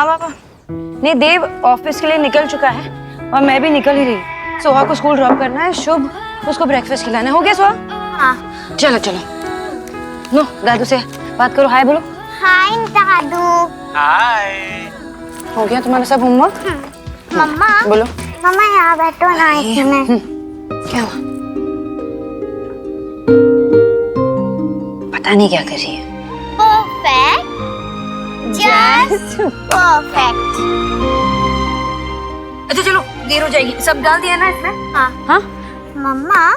हाँ पापा। नहीं, देव ऑफिस के लिए निकल चुका है और मैं भी निकल ही रही। सोहा को स्कूल ड्रॉप करना है, शुभ उसको ब्रेकफास्ट खिलाना है। हो गया सोहा? हाँ। चलो चलो, नो दादू से बात करो, हाय बोलो। हाय दादू। हाय। हो गया तुम्हारा सब होमवर्क? मम्मा बोलो। मम्मा यहाँ बैठो ना इसमें। क्या हुआ? पता नहीं क्या कर रही है। Perfect, just perfect. अच्छा चलो, देर हो जाएगी। सब डाल दिया ना इसमें? हाँ। हाँ मम्मा,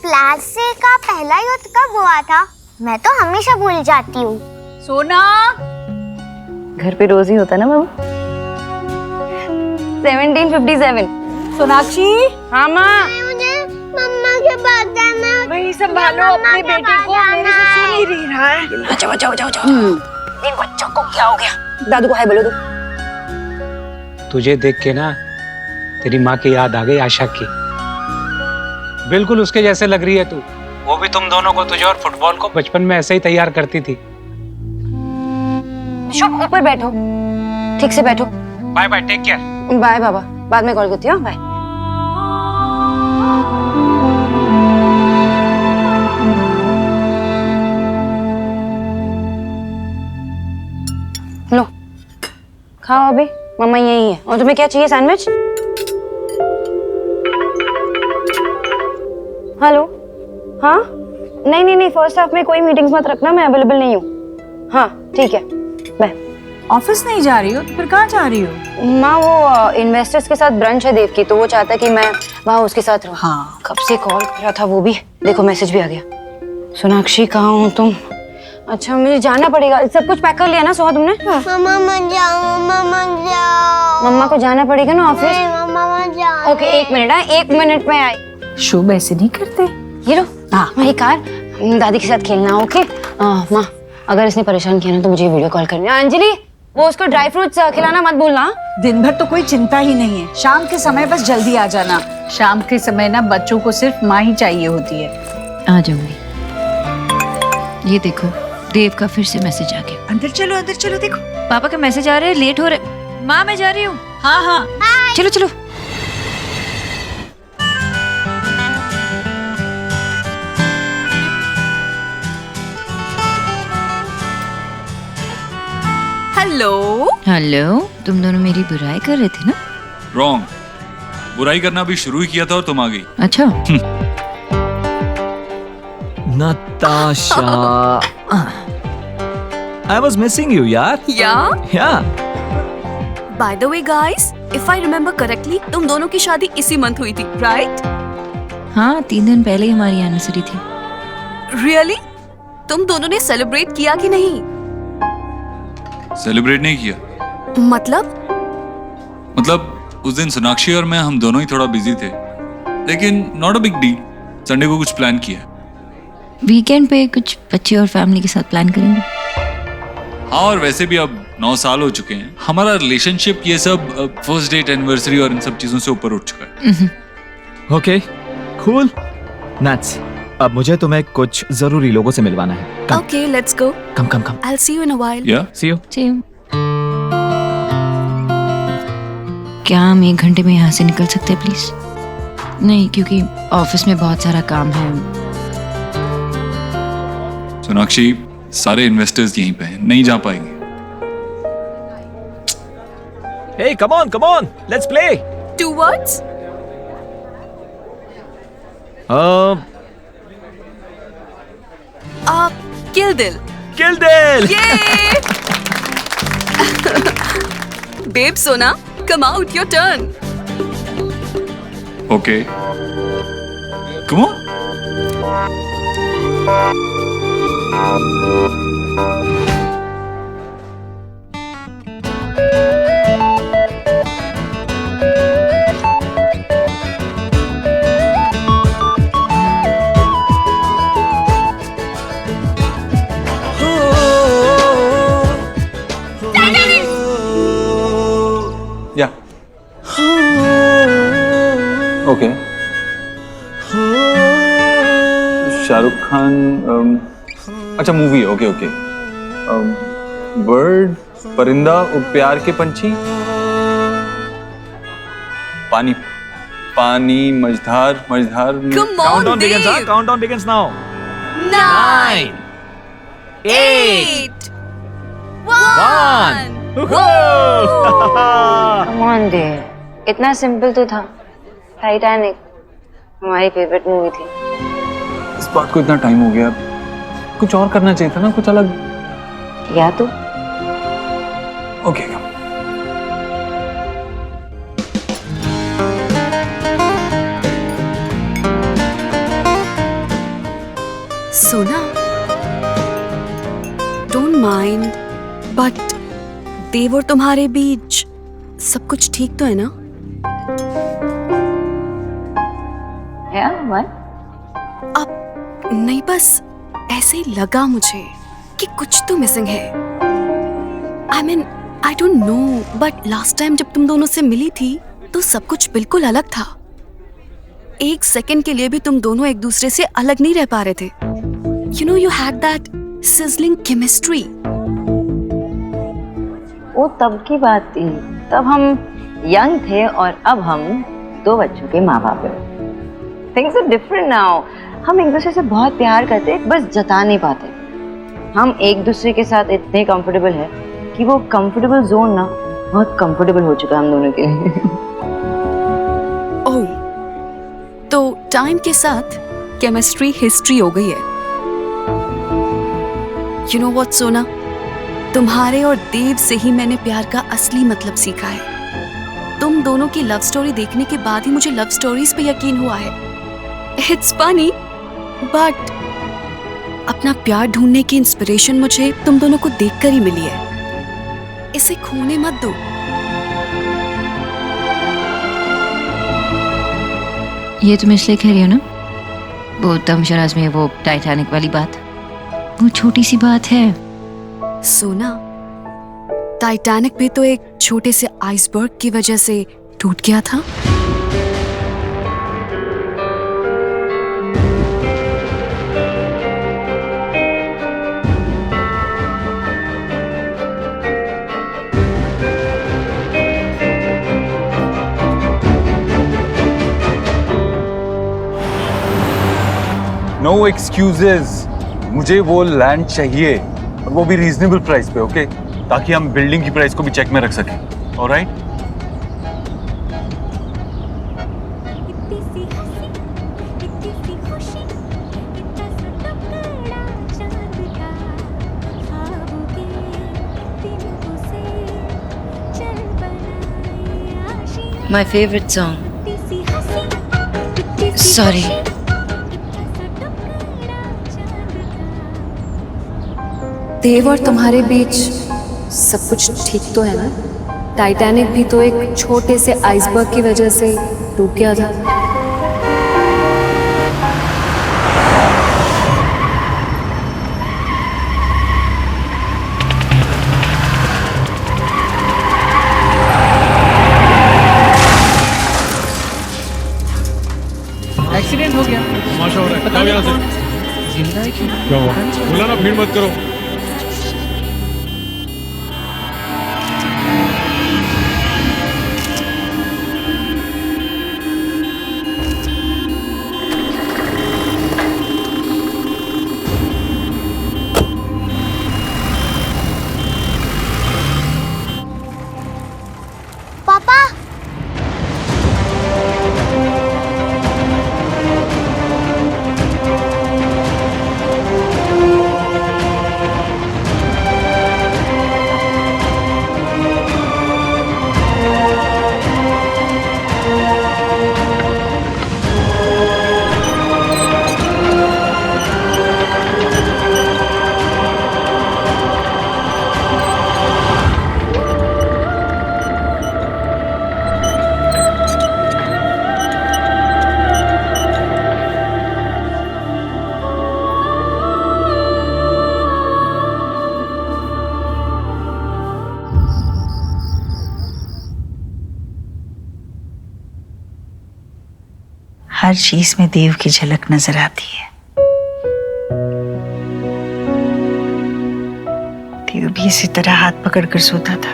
प्लास्टिक का पहला युद्ध कब हुआ था? मैं तो हमेशा भूल जाती हूँ। सोना, घर पे रोज ही होता ना बाबू। 1757। सोनाक्षी, हाँ माँ। मुझे मम्मा के पास जाना है। वही संभालो अपने बेटे को, मेरे से सुन ही नहीं रहा है। अच्छा जाओ जाओ जाओ। इन बच्चों को क्या हो गया? दादू को हाय बोलो। तुझे देख के ना तेरी माँ की याद आ गई, आशा की। बिल्कुल उसके जैसे लग रही है तू। वो भी तुम दोनों को, तुझे और फुटबॉल को बचपन में ऐसे ही तैयार करती थी। शुभ ऊपर बैठो, ठीक से बैठो। Bye bye, take care. Bye बाबा, बाद में कॉल करती हूँ। बाय। लो खाओ, अभी मम्मा यही है। और तुम्हें क्या चाहिए? सैंडविच? हेलो, हाँ नहीं नहीं नहीं, फर्स्ट हाफ में कोई मीटिंग्स मत रखना, मैं अवेलेबल नहीं हूँ। हाँ ठीक है, बाय। ऑफिस नहीं जा रही हो तो फिर कहाँ जा रही हो? माँ वो इन्वेस्टर्स के साथ ब्रंच है देव की, तो वो चाहता है कि मैं वहाँ उसके साथ रहूँ। हाँ। कब से कॉल कर रहा था वो भी, देखो मैसेज भी आ गया। सोनाक्षी कहाँ हो तुम? अच्छा मुझे जाना पड़ेगा। सब कुछ पैक कर लिया ना सोहा तुमने? मम्मा मत जाओ, मम्मा मत जाओ। मम्मा को जाना पड़ेगा ना ऑफिस। नहीं, मम्मा मत जाओ। ओके एक मिनट, हाँ 1 मिनट में आई। शुभ ऐसे नहीं करते। ये लो, हाँ। वही कार, दादी के साथ खेलना। ओके माँ, अगर इसने परेशान किया ना तो मुझे वीडियो कॉल करनी है। अंजलि, वो उसको ड्राई फ्रूट्स खिलाना मत भूलना। दिन भर तो कोई चिंता ही नहीं है, शाम के समय बस जल्दी आ जाना। शाम के समय ना बच्चों को सिर्फ माँ ही चाहिए होती है। आ जाऊंगी। ये देखो, देव का फिर से मैसेज आ गया। अंदर चलो देखो। पापा के मैसेज आ रहे हैं, लेट हो रहे। माँ मैं जा रही हूँ। हाँ हाँ। चलो चलो। हेलो। हेलो, तुम दोनों मेरी बुराई कर रहे थे ना? रॉन्ग। बुराई करना भी शुरू ही किया था और तुम आ गई। अच्छा। Natasha, I was missing you, यार। Yeah. By the way, guys, if I remember correctly, तुम दोनों की शादी इसी मंथ हुई थी, right? हाँ, 3 दिन पहले ही हमारी एनिवर्सरी थी। Really? तुम दोनों ने सेलिब्रेट किया कि नहीं? सेलिब्रेट नहीं किया। मतलब उस दिन सोनाक्षी और मैं, हम दोनों ही थोड़ा बिजी थे, लेकिन not a big deal. Sunday को कुछ प्लान किया। वीकेंड पे कुछ बच्चे और फैमिली के साथ प्लान करेंगे। हाँ, और वैसे भी अब 9 साल हो चुके हैं हमारा रिलेशनशिप। ये सब फर्स्ट डेट, एनिवर्सरी और इन सब चीजों से ऊपर उठ चुका है। Okay, cool. Nuts. अब मुझे तुम्हें कुछ जरूरी लोगों से मिलवाना है। Come. Okay, let's go. Come. I'll see you in a while. Yeah? See you. Same. क्या हम 1 घंटे में यहाँ से निकल सकते हैं प्लीज? नहीं, क्योंकि ऑफिस में बहुत सारा काम है। सोनाक्षी, सारे इन्वेस्टर्स यहीं पे हैं, नहीं जा पाएंगे। Hey, come on. Let's play. 2 words? Kill Dil. Kill Dil. Yay! Babe, Sona, come out, your turn. Okay. Come on. Yeah. Okay. Shahrukh Khan, अच्छा मूवी। ओके। बर्ड परिंदा और प्यार के पंछी, पानी पानी मझधार मझधार। Come on, Countdown begins, Dev. huh? Countdown begins now. 9, 8, 1. Come on देव, इतना सिंपल तो था। टाइटैनिक हमारी फेवरेट मूवी थी। इस बात को इतना टाइम हो गया, कुछ और करना चाहिए था ना, कुछ अलग। या तो ओके सोना, डोंट माइंड, बट देव और तुम्हारे बीच सब कुछ ठीक तो है ना? अब नहीं, बस ऐसे ही लगा मुझे कि कुछ तो मिसिंग है। I mean I don't know, but last time जब तुम दोनों से मिली थी तो सब कुछ बिल्कुल अलग था। एक सेकंड के लिए भी तुम दोनों एक दूसरे से अलग नहीं रह पा रहे थे। You know, you had that sizzling chemistry. वो तब की बात थी, तब हम यंग थे और अब हम 2 बच्चों के माँ बाप हैं। Things are different now. हम एक दूसरे से बहुत प्यार करते, बस जता नहीं पाते। हम एक दूसरे के साथ इतने कंफर्टेबल है कि वो कंफर्टेबल जोन ना बहुत कंफर्टेबल हो चुका है हम दोनों के लिए। ओह, तो टाइम के साथ केमिस्ट्री हिस्ट्री हो गई है। You know what, सोना, तुम्हारे और देव से ही मैंने प्यार का असली मतलब सीखा है। तुम दोनों की लव स्टोरी देखने के बाद ही मुझे लव स्टोरीज पे यकीन हुआ है। It's funny, but अपना प्यार ढूंढने की इंस्पिरेशन मुझे तुम दोनों को देखकर ही मिली है। इसे खोने मत दो। ये तुम इसलिए कह रही हो ना, वो तमशराज में वो टाइटैनिक वाली बात, वो छोटी सी बात है। सोना, टाइटैनिक भी तो एक छोटे से आइसबर्ग की वजह से टूट गया था। नो एक्सक्यूजेस, मुझे वो लैंड चाहिए और वो भी रीजनेबल प्राइस पे, ओके? ताकि हम बिल्डिंग की प्राइस को भी चेक में रख सकें। Alright? My favorite song. Sorry. देव और तुम्हारे बीच सब कुछ ठीक तो है ना? टाइटैनिक भी तो एक छोटे से आइसबर्ग की वजह से टूट गया था। एक्सीडेंट हो गया, तमाशा हो रहा है। जाओ यहाँ से। जिंदा है क्यों? क्या हुआ? बोला ना भीड़ मत करो। पापा, हर चीज में देव की झलक नजर आती है। देव यूं भी इसी तरह हाथ पकड़कर सोता था।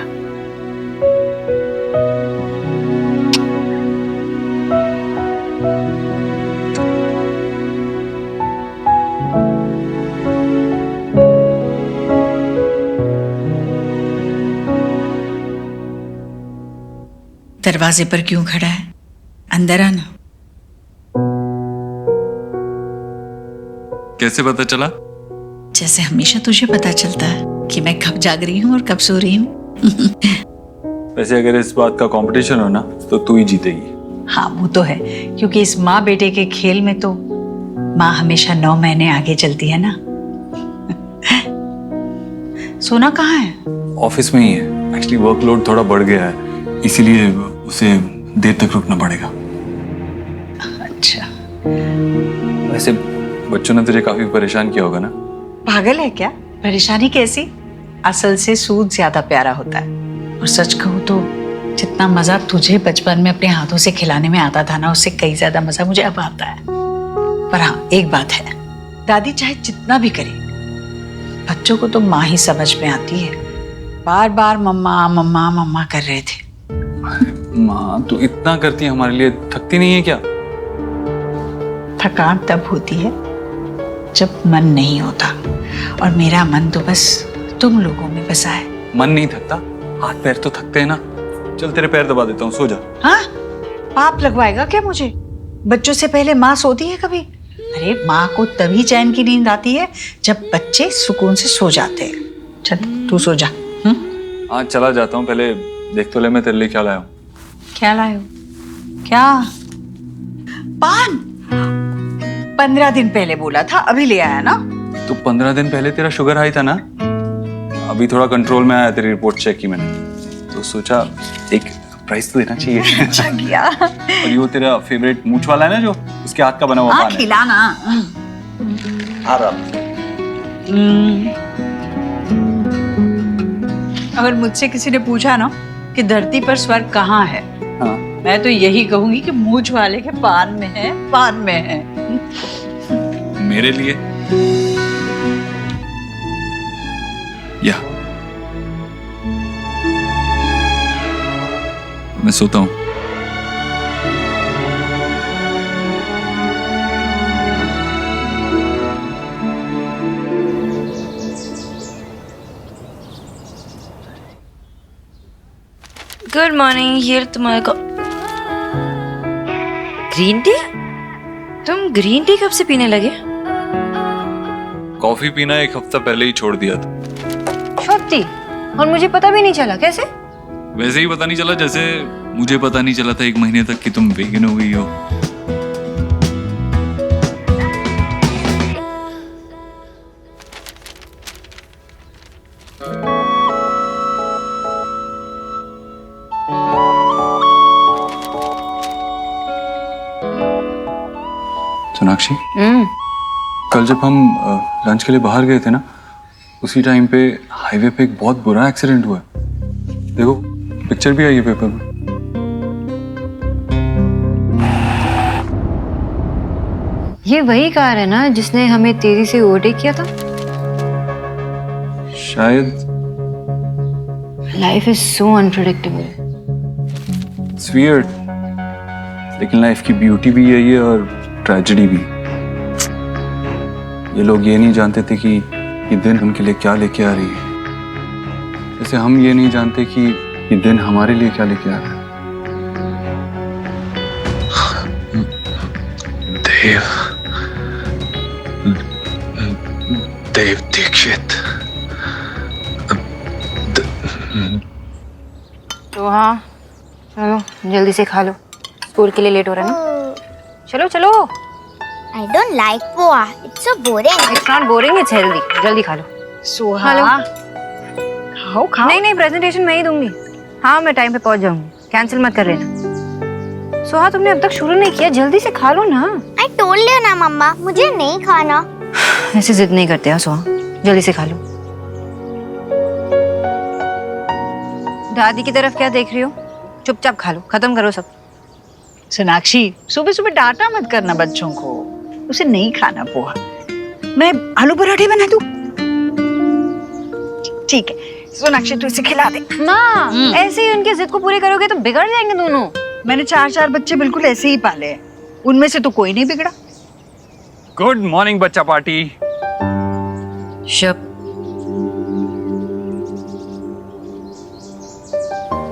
दरवाजे पर क्यों खड़ा है? अंदर आना। कैसे पता चला? जैसे हमेशा तुझे पता चलता है कि मैं कब जाग रही हूँ और कब सो रही हूँ। वैसे अगर इस बात का कंपटीशन हो ना तो तू ही जीतेगी। हाँ वो तो है, क्योंकि इस माँ बेटे के खेल में तो माँ हमेशा 9 महीने आगे चलती है ना। सोना कहाँ है? ऑफिस में ही है। एक्चुअली वर्कलोड थोड़ा बढ़ गया है, इसीलिए उसे देर तक रुकना पड़ेगा। अच्छा। वैसे बच्चों ने तुझे काफी परेशान किया होगा ना? पागल है क्या? परेशानी कैसी? असल से सूद ज्यादा प्यारा होता है। और सच कहूँ तो जितना मजा तुझे बचपन में अपने हाथों से खिलाने में आता था ना, उससे कई ज्यादा मजा मुझे अब आता है। पर हाँ एक बात है, दादी चाहे जितना भी करे, बच्चों को तो माँ ही समझ में आती है। बार बार मम्मा मम्मा मम्मा कर रहे थे। माँ तू इतना करती है हमारे लिए, थकती नहीं है क्या? थकान तब होती है जब मन नहीं होता, और मेरा मन तो बस तुम लोगों में बसा है। मन नहीं थकता, हाथ पैर तो थकते हैं ना। चल तेरे पैर दबा देता हूँ, सो जा। हाँ? पाप लगवाएगा क्या मुझे? बच्चों से पहले माँ सोती है कभी? अरे माँ को तभी चैन की नींद आती है जब बच्चे सुकून से सो जाते हैं। चल तू सो जा। हाँ चला जाता हूँ, पहले देख तो ले मैं तेरे लिए क्या लाया हूँ। क्या लाए हो? क्या? पान? 15 दिन पहले बोला था, अभी ले आया ना? तो 15 दिन पहले तेरा शुगर हाई था ना, अभी थोड़ा कंट्रोल में आया। तेरी रिपोर्ट चेक की मैंने, तो सोचा एक प्राइस तो देना चाहिए। अच्छा किया। और ये वो तेरा फेवरेट मूंछ वाला है ना, जो उसके हाथ का बना हुआ हाँ पान है। खिलाना। आराम। अगर मुझसे किसी ने पूछा ना कि धरती पर स्वर्ग कहाँ है, हाँ। मैं तो यही कहूंगी कि मूंछ वाले के पान में है, पान में है। मेरे लिए या मैं सोता हूँ। Good morning. ये तुम्हारे को ग्रीन टी? तुम ग्रीन टी कब से पीने लगे? कॉफी पीना 1 हफ्ता पहले ही छोड़ दिया था। छोटी? और मुझे पता भी नहीं चला। कैसे? वैसे ही पता नहीं चला जैसे मुझे पता नहीं चला था 1 महीने तक कि तुम वेगन हो गई हो। सोनाक्षी, कल जब हम लंच के लिए बाहर गए थे ना, उसी टाइम पे हाईवे पे एक बहुत बुरा एक्सीडेंट हुआ। देखो पिक्चर भी आई है पेपर में। ये वही कार है ना जिसने हमें तेजी से ओवरटेक किया था? शायद। Life is so unpredictable. It's weird, लेकिन लाइफ की ब्यूटी भी यही है और ट्रेजेडी भी। ये लोग ये नहीं जानते थे कि ये दिन उनके लिए क्या लेके आ रही है, जैसे हम ये नहीं जानते कि ये दिन हमारे लिए क्या लेके आ रहा है। देव दीक्षित। तो हाँ चलो जल्दी से खा लो, स्कूल के लिए लेट हो रहा है ना। चलो चलो। I don't like poha. It's so boring. It's not boring, it's healthy. जल्दी खा लो। सोहा हेलो। खाओ खाओ। नहीं प्रेजेंटेशन मैं ही दूंगी। हाँ मैं टाइम पे पहुंच जाऊंगी, कैंसिल मत कर लेना। सोहा तुमने अब तक शुरू नहीं किया, जल्दी से खा लो ना। I told you ना मम्मा, मुझे नहीं खाना। ऐसे जिद नहीं करते हैं सोहा, जल्दी से खा लो। दादी की तरफ क्या देख रही हो? चुपचाप खा लो, खत्म करो सब। सोनाक्षी सुबह सुबह डांटा मत करना बच्चों को, उसे नहीं खाना पोहा। मैं आलू पराठे बना दूं? ठीक है सोनाक्षी तू इसे खिला दे। माँ ऐसे ही उनकी जिद को पूरी करोगे तो बिगड़ जाएंगे दोनों। मैंने 4 बच्चे बिल्कुल ऐसे ही पाले हैं, उनमें से तो कोई नहीं बिगड़ा। गुड मॉर्निंग बच्चा पार्टी। शब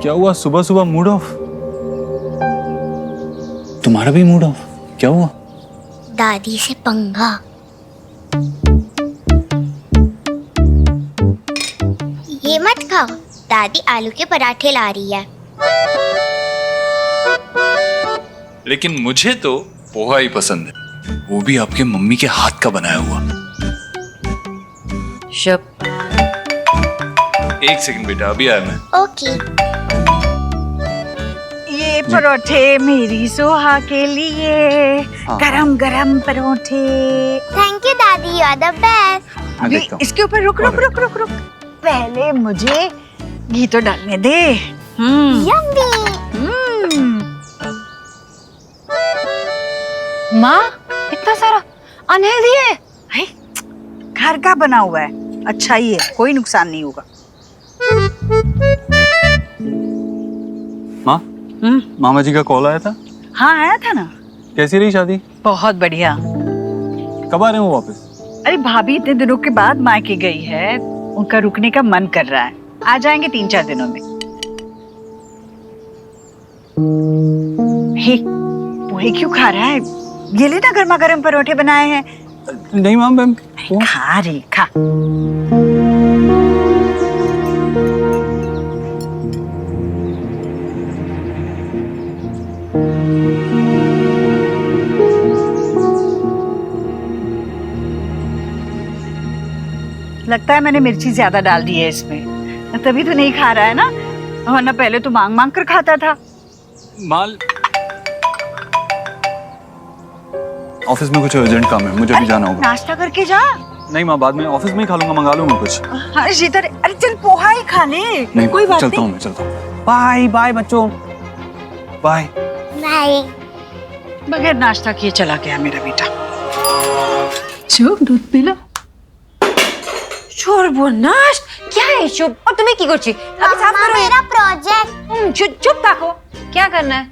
क्या हुआ, सुबह सुबह मूड ऑफ? तुम्हारा भी मूड ऑफ? क्या हुआ? दादी से पंगा। ये मत खाओ, दादी आलू के पराठे ला रही है। लेकिन मुझे तो पोहा ही पसंद है, वो भी आपके मम्मी के हाथ का बनाया हुआ। शब एक सेकंड बेटा, अभी आया मैं। ओके। ये परोठे मेरी सोहा के लिए, गरम गरम परोठे। थैंक यू दादी, यू आर द बेस्ट। अभी इसके ऊपर रुक रुक रुक रुक रुक, पहले मुझे घी तो डालने दे। यम्मी। माँ इतना सारा अनहेल्दी है। है? घर का बना हुआ है, अच्छा ही है, कोई नुकसान नहीं होगा। माँ, मामा जी का कॉल आया था? हाँ आया था ना। कैसी रही शादी? बहुत बढ़िया। कब आ रहे हो वापस? अरे भाभी इतने दिनों के बाद मायके गई है, उनका रुकने का मन कर रहा है, आ जाएंगे 3-4 दिनों में। हे, पोहे क्यों खा रहा है? ये ले ना, गर्मा गर्म परोठे बनाए हैं। नहीं माम, खा रे खा। लगता है मैंने मिर्ची ज्यादा डाल दी है इसमें, तभी तो नहीं खा रहा है ना, वरना पहले तो मांग मांग कर खाता था। माल ऑफिस में कुछ अर्जेंट काम है, मुझे भी जाना होगा। नाश्ता करके जा। नहीं माँ, बाद में ऑफिस में ही खा लूंगा, मंगा लूंगा कुछ। हाँ शीतल, अरे चल पोहा ही खा ले। नहीं कोई बात चलता नहीं। हूँ मैं, चलता हूँ। बाय बाय बच्चों, बाय बाय। बगैर नाश्ता किए चला गया मेरा बेटा। चुप, दूध पी लो। সর্বনাশ क्या है शुभ? और तुम्हें की করছি? अभी साफ करो मेरा प्रोजेक्ट। चुप ताको। क्या करना है?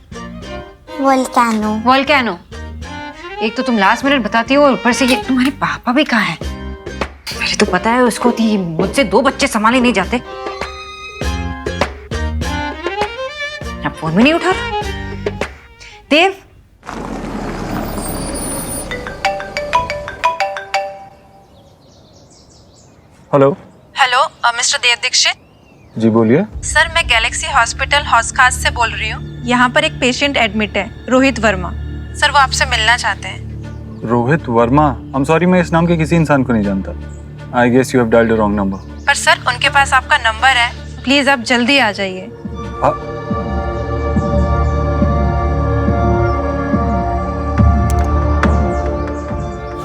वोल्केनो। वोल्केनो। एक तो तुम लास्ट मिनट बताती हो और ऊपर से ये तुम्हारे पापा भी कहाँ हैं? पहले तो पता है उसको थी मुझसे 2 बच्चे संभाले नहीं जाते। अब फोन भी नहीं उठा रहा। देव हेलो। हेलो मिस्टर देव दीक्षित। जी बोलिए। सर मैं गैलेक्सी हॉस्पिटल हॉस्कास से बोल रही हूँ। यहाँ पर एक पेशेंट एडमिट है, रोहित वर्मा। सर वो आपसे मिलना चाहते हैं। Rohit Verma? I am sorry, मैं इस नाम के किसी इंसान को नहीं जानता। I guess you have dialled the wrong number. पर सर उनके पास आपका नंबर है, प्लीज आप जल्दी आ जाइए।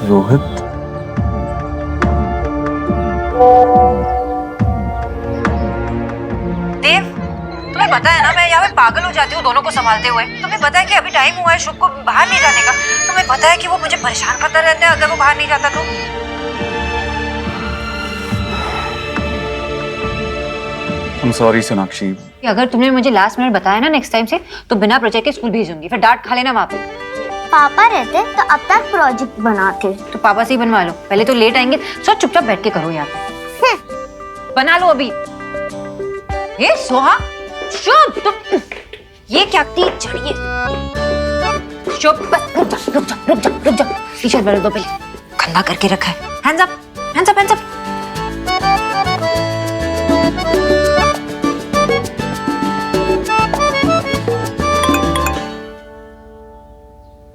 रोहित? देव तुम्हें पता है ना मैं यहाँ पे पागल हो जाती हूँ दोनों को संभालते हुए। तुम्हें पता है कि अभी टाइम हुआ है शुभ को बाहर ले जाने का। तुम्हें पता है कि वो मुझे परेशान करता रहता है अगर वो बाहर नहीं जाता तो। I'm sorry Sonakshi. अगर तुमने मुझे लास्ट मिनट बताया ना नेक्स्ट टाइम से तो बिना प्रोजेक्ट के स्कूल भेजूंगी, फिर डांट खा लेना वहाँ पे। पापा रहते तो अब तक प्रोजेक्ट बनाते। तो पापा से ही बनवा लो, पहले तो लेट आएंगे। सो चुपचाप बैठ के करो यहाँ पे। बना लो अभी। ये सोहा शुभ तुम ये क्या थी? चढ़िए शुभ, बस रुक जा रुक जा रुक जा रुक जा। टी शर्ट बदल दो पहले, गंदा करके रखा है। Hands up hands up hands up.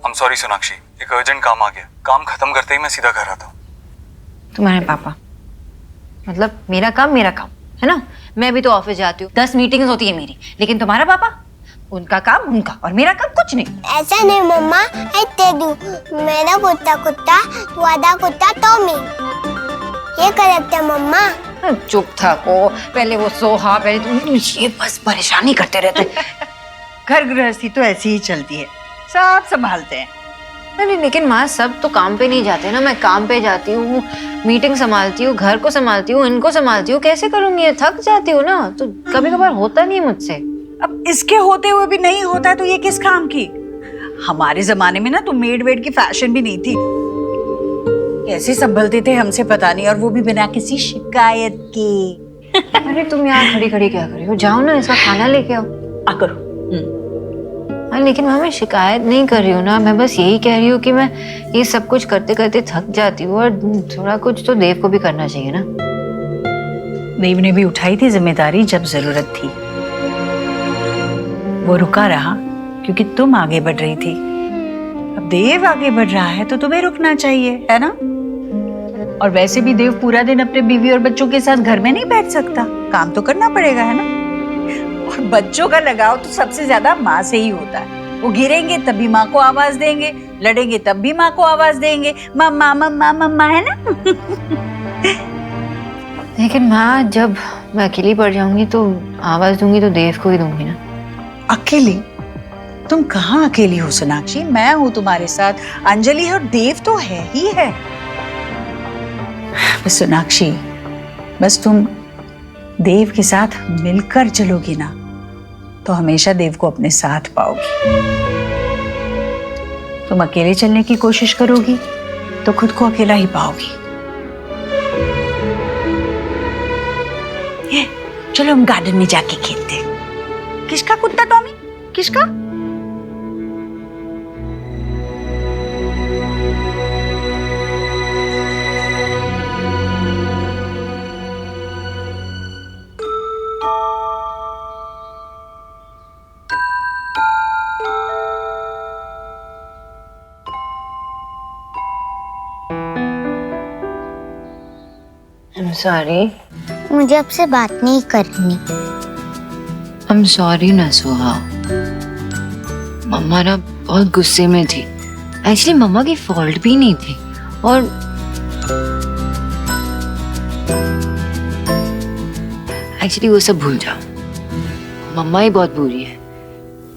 I'm sorry Sonakshi, एक अर्जेंट काम आ गया। काम खत्म करते ही मैं सीधा घर आता हूँ। तुम्हारे पापा मतलब मेरा काम है ना। मैं भी तो ऑफिस जाती हूँ, 10 मीटिंग्स होती है मेरी, लेकिन तुम्हारा पापा उनका काम उनका और मेरा काम कुछ नहीं। ऐसा नहीं मम्मा, ऐसे दू मेरा कुत्ता कुत्ता तू आधा कुत्ता तो मैं ये करेक्ट है मम्मा। चुप था को, पहले वो सोहा, पहले तुम ये बस परेशानी करते रहते। घर गृहस्थी तो ऐसी ही चलती है, सब संभालते हैं। अरे लेकिन माँ सब तो काम पे नहीं जाते ना, मैं काम पे जाती हूँ, मीटिंग संभालती हूँ, घर को संभालती हूँ, इनको संभालती हूँ, कैसे करूंगी? ये थक जाती हूँ ना, तो कभी कभार होता नहीं है मुझसे। अब इसके होते हुए भी नहीं होता तो ये किस काम की? हमारे जमाने में ना तो मेड वेड की फैशन भी नहीं थी। कैसे संभलते थे हमसे पता नहीं, और वो भी बिना किसी शिकायत के। अरे तुम यहाँ खड़ी खड़ी क्या कर रही हो? जाओ ना, इसका खाना लेके आओ। करो। हाँ, लेकिन माँ मैं शिकायत नहीं कर रही हूँ ना, मैं बस यही कह रही हूँ कि मैं ये सब कुछ करते करते थक जाती हूँ और थोड़ा कुछ तो देव को भी करना चाहिए ना। देव ने भी उठाई थी जिम्मेदारी जब जरूरत थी, वो रुका रहा क्योंकि तुम आगे बढ़ रही थी। अब देव आगे बढ़ रहा है तो तुम्हें रुकना चाहिए, है ना? और वैसे भी देव पूरा दिन अपने बीवी और बच्चों के साथ घर में नहीं बैठ सकता, काम तो करना पड़ेगा, है ना? और बच्चों का लगाव तो सबसे ज्यादा माँ से ही होता है। वो गिरेंगे तब भी माँ को आवाज देंगे, लड़ेंगे तब भी माँ को आवाज देंगे, मम्मा मम्मा मम्मा, है ना? लेकिन माँ जब मैं अकेली पड़ जाऊंगी तो आवाज दूंगी तो देव को ही दूंगी ना। अकेली? तुम कहाँ अकेली हो सोनाक्षी? मैं हूँ तुम्हारे साथ, अंजलि है और देव तो है ही है। बस सोनाक्षी, बस तुम देव के साथ मिलकर चलोगी ना तो हमेशा देव को अपने साथ पाओगी। तुम अकेले चलने की कोशिश करोगी तो खुद को अकेला ही पाओगी। चलो हम गार्डन में जाके खेलते हैं। किसका कुत्ता टॉमी? किसका? I'm sorry. मुझे आपसे बात नहीं करनी। I'm sorry ना सुहा। मम्मा ना बहुत गुस्से में थी। एक्चुअली मम्मा की फॉल्ट भी नहीं थी और एक्चुअली वो सब भूल जाओ। मम्मा ही बहुत बुरी है,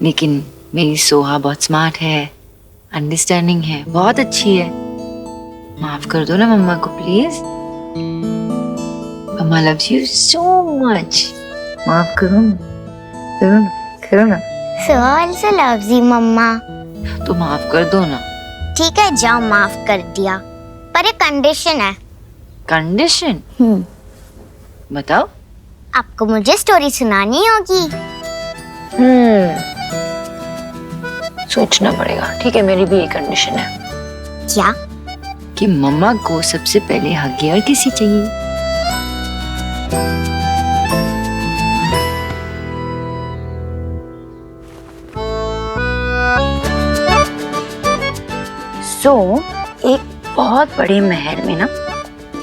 लेकिन मेरी सोहा बहुत स्मार्ट है, अंडरस्टैंडिंग है, बहुत अच्छी है। माफ कर दो ना मम्मा को please. Mamma loves you so much. माफ करो ना, करो ना, करो ना। सोहा also loves you, मम्मा। तो माफ कर दो ना। ठीक है, जाओ, माफ कर दिया, पर एक कंडीशन है। कंडीशन? बताओ। आपको मुझे स्टोरी सुनानी होगी। सोचना पड़ेगा। ठीक है, मेरी भी एक कंडीशन है। क्या? कि मम्मा को सबसे पहले हग और किसी चाहिए। एक बहुत बड़े महल में ना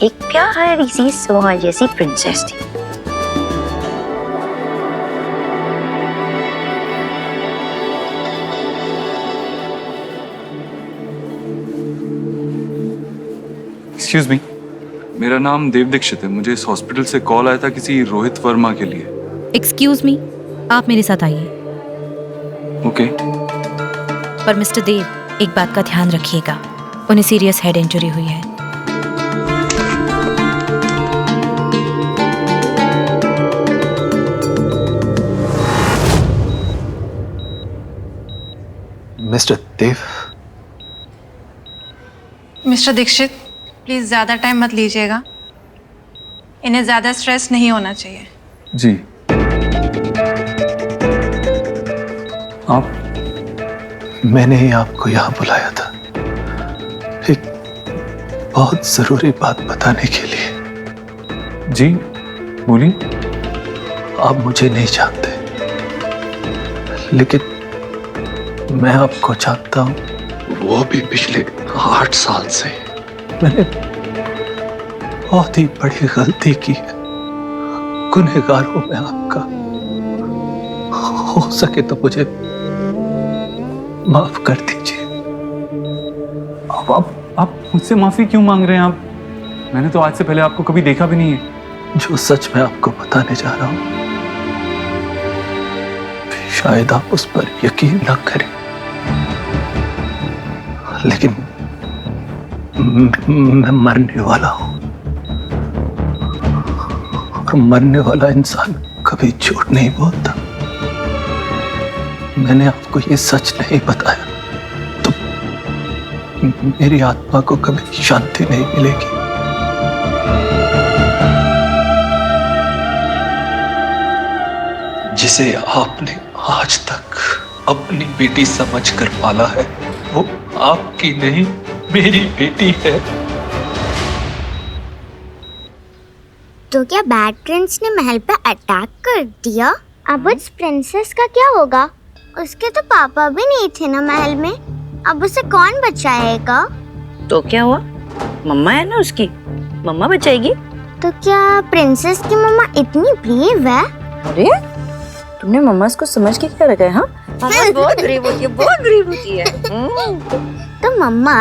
एक प्यारी सी सोहा जैसी प्रिंसेस थी। एक्सक्यूज मी, मेरा नाम देव दीक्षित है। मुझे इस हॉस्पिटल से कॉल आया था किसी रोहित वर्मा के लिए। एक्सक्यूज मी, आप मेरे साथ आइए। ओके। पर मिस्टर देव, एक बात का ध्यान रखिएगा, उन्हें सीरियस हेड इंजरी हुई है। Mister Dev. Mister Dixit, please ज्यादा टाइम मत लीजिएगा, इन्हें ज्यादा स्ट्रेस नहीं होना चाहिए। जी। आप? मैंने ही आपको यहाँ बुलाया था एक बहुत जरूरी बात बताने के लिए। जी बोलिए। आप मुझे नहीं जानते, लेकिन मैं आपको जानता हूँ, वो भी पिछले 8 साल से। मैंने बहुत ही बड़ी गलती की है, गुनहगार हूं मैं आपका। हो सके तो मुझे माफ कर दीजिए। आप मुझसे माफी क्यों मांग रहे हैं? आप, मैंने तो आज से पहले आपको कभी देखा भी नहीं है। जो सच मैं आपको बताने जा रहा हूं, शायद आप उस पर यकीन न करें, लेकिन मैं मरने वाला हूं, और मरने वाला इंसान कभी झूठ नहीं बोलता। मैंने आपको ये सच नहीं बताया तो मेरी आत्मा को कभी शांति नहीं मिलेगी। जिसे आपने आज तक अपनी बेटी समझकर पाला है, वो आपकी नहीं मेरी बेटी है। तो क्या बैड प्रिंस ने महल पे अटैक कर दिया? अब उस प्रिंसेस का क्या होगा? उसके तो पापा भी नहीं थे ना महल में, अब उसे कौन बचाएगा? तो क्या हुआ, मम्मा है ना उसकी, मम्मा बचाएगी। तो क्या प्रिंसेस की मम्मा इतनी ब्रेव है? अरे तुमने मम्मा को समझ के क्या रखा है? हाँ, मम्मा बहुत ब्रेव होती है, बहुत ब्रेव होती है। तो मम्मा,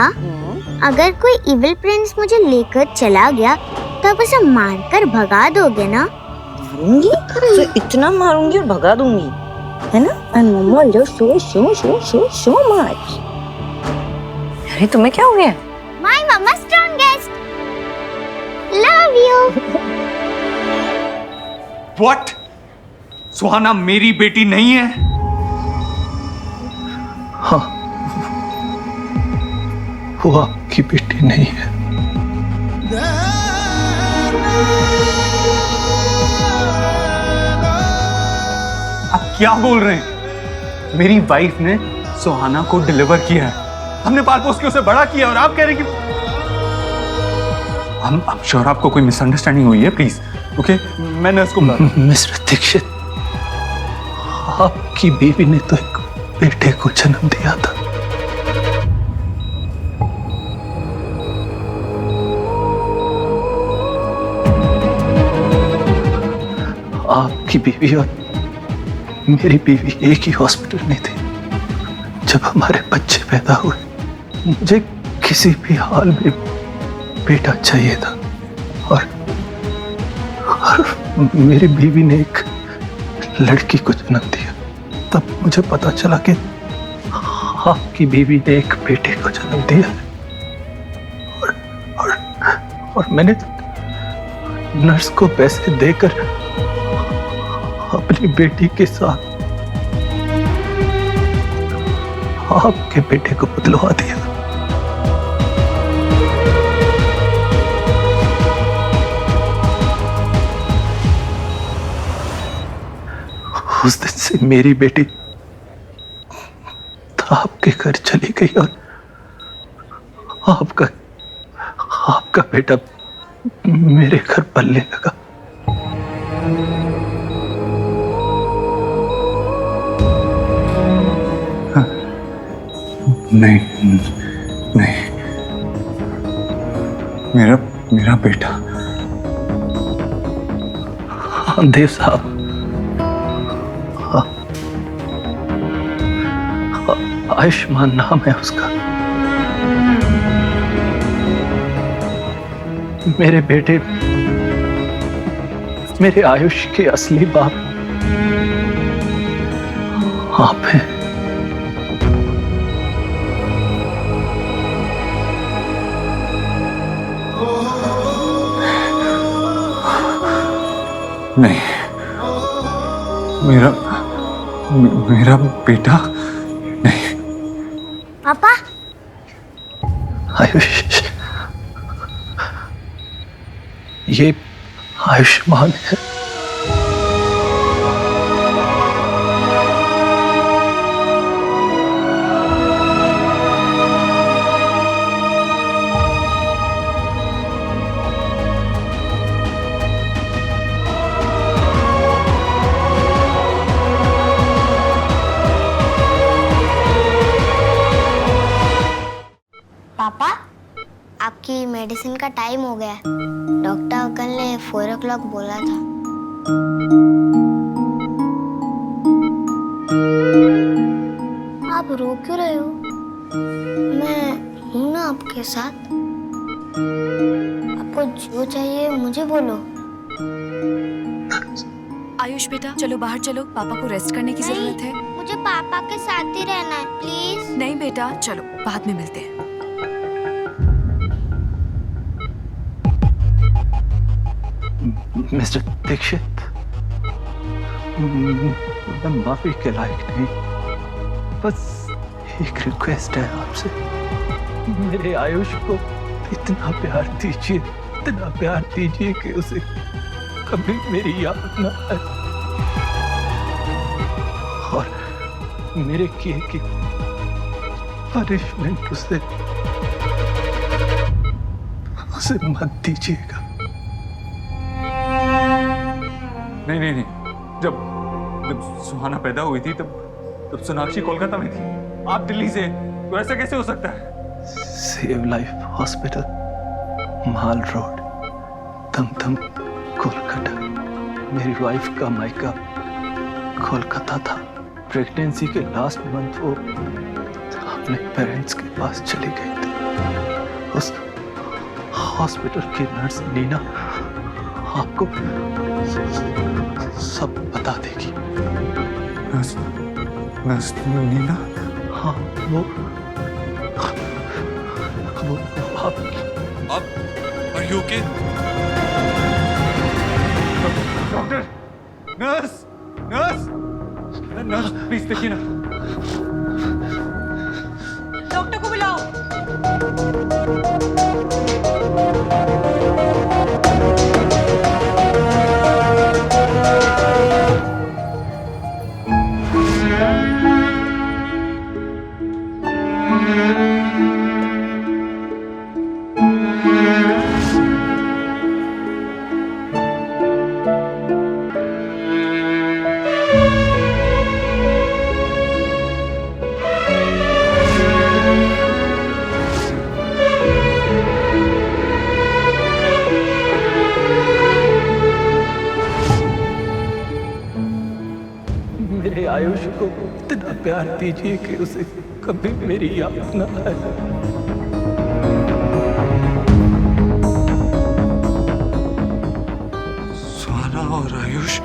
अगर कोई इविल प्रिंस मुझे लेकर चला गया तो आप उसे मारकर भगा दोगे ना? मारूंगी तो इतना मारूंगी और भगा दूंगी, है ना? And mama will just so much. अरे तुम्हें क्या हो गया? My mamma strongest, love you. What? Suhana मेरी बेटी नहीं है? हाँ, वो आपकी बेटी नहीं है। आप क्या बोल रहे हैं? मेरी वाइफ ने सुहाना को डिलीवर किया है, हमने पाल पोस के उसे बड़ा किया, और आप कह रहे हैं कि I'm sure आपको कोई मिसअंडरस्टैंडिंग हुई है। प्लीज ओके, मैं नर्स को मिस्टर दीक्षित, आपकी बीवी ने तो एक बेटे को जन्म दिया था। आपकी बीवी और मेरी बीवी एक ही हॉस्पिटल में थी जब हमारे बच्चे पैदा हुए। मुझे किसी भी हाल में बेटा चाहिए था, और मेरी बीवी ने एक लड़की को जन्म दिया। तब मुझे पता चला कि आपकी बीवी ने एक बेटे को जन्म दिया है, और मैंने नर्स को पैसे देकर अपनी बेटी के साथ आपके बेटे को बदलवा दिया। उस दिन से मेरी बेटी आपके घर चली गई, और आपका बेटा मेरे घर पलने लगा। नहीं नहीं, मेरा बेटा। हाँ देव साहब, आयुष्मान नाम है उसका। मेरे बेटे मेरे आयुष के असली बाप आप हैं। नहीं, मेरा बेटा नहीं। पापा, आयुष, ये आयुष्मान है। पापा, आपकी मेडिसिन का टाइम हो गया है। डॉक्टर अंकल ने 4 o'clock बोला था। आप रो क्यों रहे हो? मैं हूं ना आपके साथ। आपको जो चाहिए मुझे बोलो। आयुष बेटा, चलो बाहर चलो, पापा को रेस्ट करने की जरूरत है। मुझे पापा के साथ ही रहना है, प्लीज। नहीं बेटा, चलो बाद में मिलते हैं। मिस्टर दीक्षित, मैं माफी के लायक नहीं, बस एक रिक्वेस्ट है आपसे, मेरे आयुष को इतना प्यार दीजिए कि उसे कभी मेरी याद न आए और मेरे किए की पनिशमेंट उसे मत दीजिएगा। नहीं, जब सुहाना पैदा हुई थी तब सोनाक्षी कोलकाता में थी, आप दिल्ली से, तो ऐसा कैसे हो सकता है? सेव लाइफ हॉस्पिटल, माल रोड, दमदम, कोलकाता। मेरी वाइफ का मायका कोलकाता था। प्रेगनेंसी के लास्ट मंथ वो अपने पेरेंट्स के पास चली गई थी। उस हॉस्पिटल की नर्स नीना आपको सब बता देगी। नर्स नीना? हाँ, वो आप Are you okay? Doctor, nurse, please देखिए ना। डॉक्टर को बुलाओ। मेरे आयुष को इतना प्यार दीजिए कि उसे कभी मेरी याद न आए। सुहाना और आयुष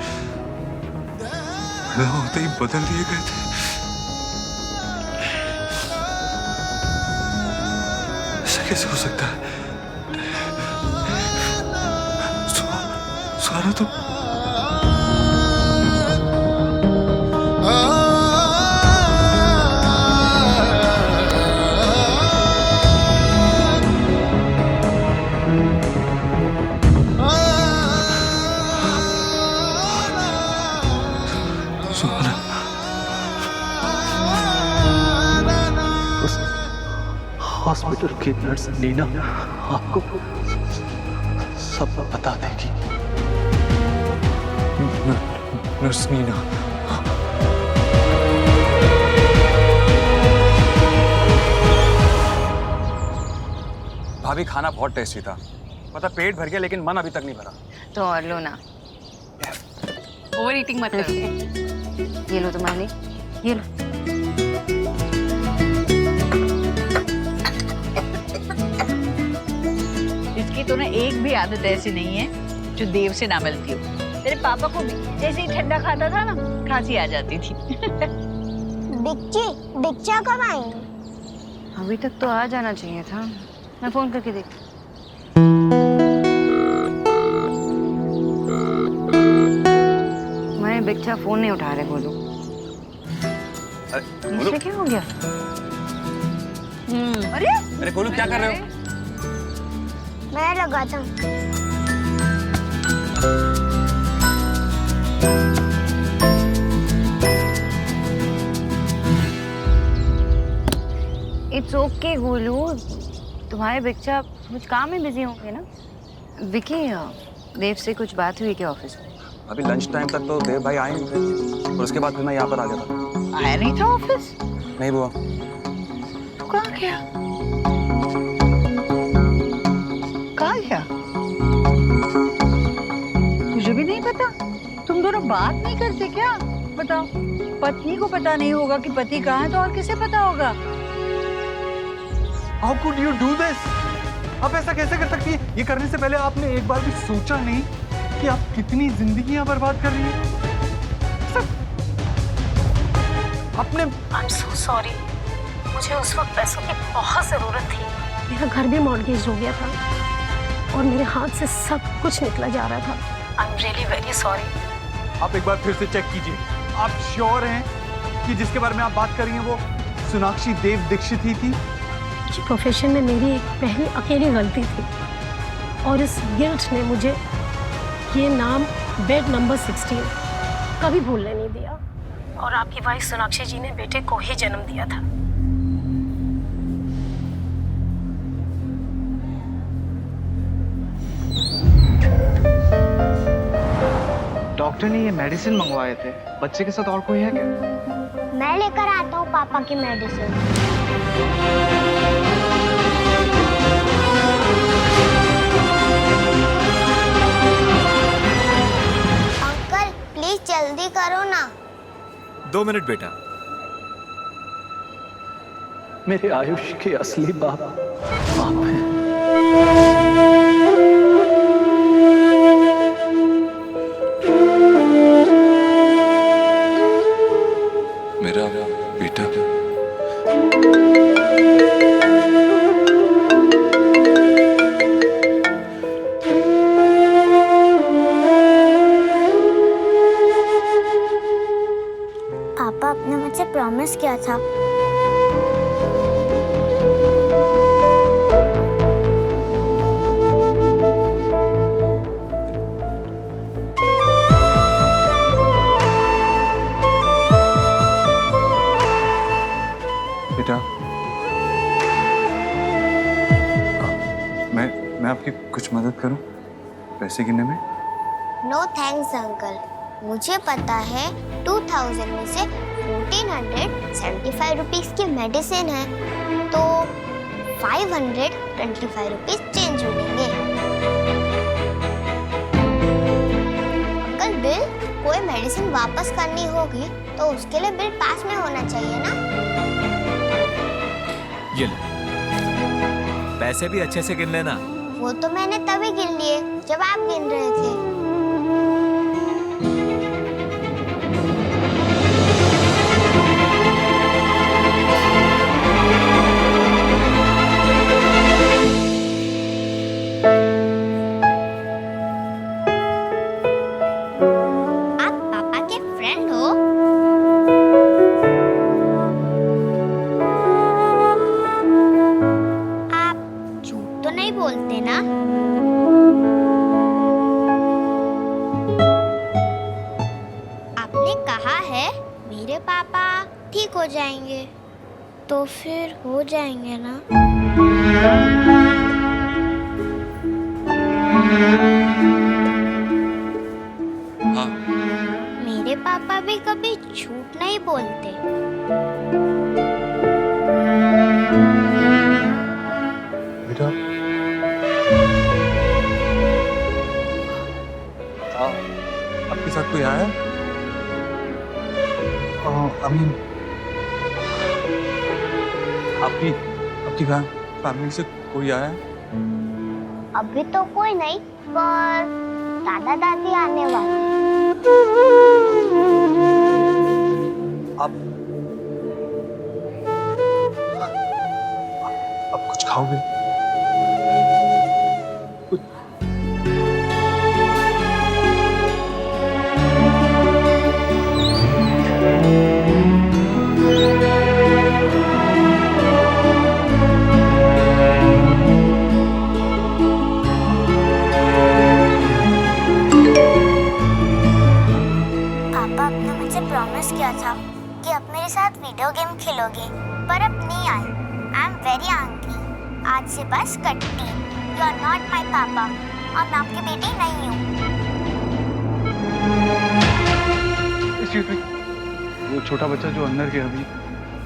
पैदा होते ही बदल दिए गए थे। ऐसा कैसे हो सकता है? सुहाना तो हॉस्पिटल की नर्स नीना आपको सब बता देगी। नर्स नीना? भाभी, खाना बहुत टेस्टी था। पता पेट भर गया लेकिन मन अभी तक नहीं भरा। तो और लो ना। ओवर ईटिंग मत करो। ये लो तुम्हारे लिए, ये लो। इसकी तो ना एक भी आदत ऐसी नहीं है जो देव से ना मिलती हो। तेरे पापा को भी जैसे ही ठंडा खाता था ना, खांसी आ जाती थी। दीक्षा कब आएंगे? अभी तक तो आ जाना चाहिए था। मैं फोन करके देखती। मैं बिच्छा फोन नहीं उठा रहे। बोलो मुझे क्या हो गया? अरे गोलू, क्या कर रहे हो? मैं लगाता हूँ। इट्स ओके गोलू, तुम्हारे बच्चा कुछ काम में बिजी होंगे ना। विकी, देव से कुछ बात हुई क्या ऑफिस में? अभी लंच टाइम तक तो देव भाई आए नहीं थे और उसके बाद फिर मैं यहाँ पर आ गया था। आया नहीं था ऑफिस? नहीं बुआ। तो कहाँ गया? कहाँ गया? मुझे भी नहीं पता। तुम दोनों बात नहीं करते क्या? बताओ, पत्नी को पता नहीं होगा कि पति कहाँ है तो और किसे पता होगा? How could you do this? आप ऐसा कैसे कर सकती है? ये करने से पहले आपने एक बार भी सोचा नहीं कि आप कितनी जिंदगियां बर्बाद कर रही हैं? आपने I'm so sorry. मुझे उस वक्त पैसों की बहुत जरूरत थी। मेरा घर भी मॉर्गेज हो गया था और मेरे हाथ से सब कुछ निकला जा रहा था। I am really very sorry. आप एक बार फिर से चेक कीजिए। आप श्योर हैं कि जिसके बारे में आप बात कर रही हैं वो सोनाक्षी देव दीक्षित ही थी? जी, प्रोफेशन में मेरी एक पहली अकेली गलती थी और इस गिल्ट ने मुझे ये नाम बेड नंबर 16 कभी भूलने नहीं दिया। और आपकी वाइफ सोनाक्षी जी ने बेटे को ही जन्म दिया था। डॉक्टर ने ये मेडिसिन मंगवाए थे। बच्चे के साथ और कोई है क्या? मैं लेकर आता हूँ पापा की मेडिसिन। अंकल प्लीज जल्दी करो ना। 2 मिनट बेटा। मेरे आयुष के असली बाप आप हैं। मेरा बेटा। पापा आपने मुझसे प्रॉमिस किया था। बेटा, मैं आपकी कुछ मदद करूं पैसे गिनने में? नो थैंक्स अंकल, मुझे पता है 2000 में से 1475 रुपीस की मेडिसिन है तो 525 रुपीस चेंज मिलेंगे। अंकल बिल कोई मेडिसिन वापस करनी होगी तो उसके लिए बिल पास में होना चाहिए ना। ये ले, पैसे भी अच्छे से गिन लेना। वो तो मैंने तभी गिन लिए जब आप गिन रहे थे। आप पापा के फ्रेंड हो? आप झूठ तो नहीं बोलते ना? आपने कहा है मेरे पापा ठीक हो जाएंगे तो फिर हो जाएंगे ना? हाँ। मेरे पापा भी कभी झूठ नहीं बोलते। बेटा, आपके साथ कोई आया? अमीन, आपकी फैमिली से कोई आया? अभी तो कोई नहीं, पर दादा दादी आने वाले। आप कुछ खाओगे? पापा आपने मुझसे प्रॉमिस किया था कि आप मेरे साथ वीडियो गेम खेलोगे, पर अब नहीं आए। I am very angry. आज से बस कट्टी। यू आर नॉट माई पापा और मैं आपकी बेटी नहीं हूँ। Excuse me, वो छोटा बच्चा जो अंदर गया अभी,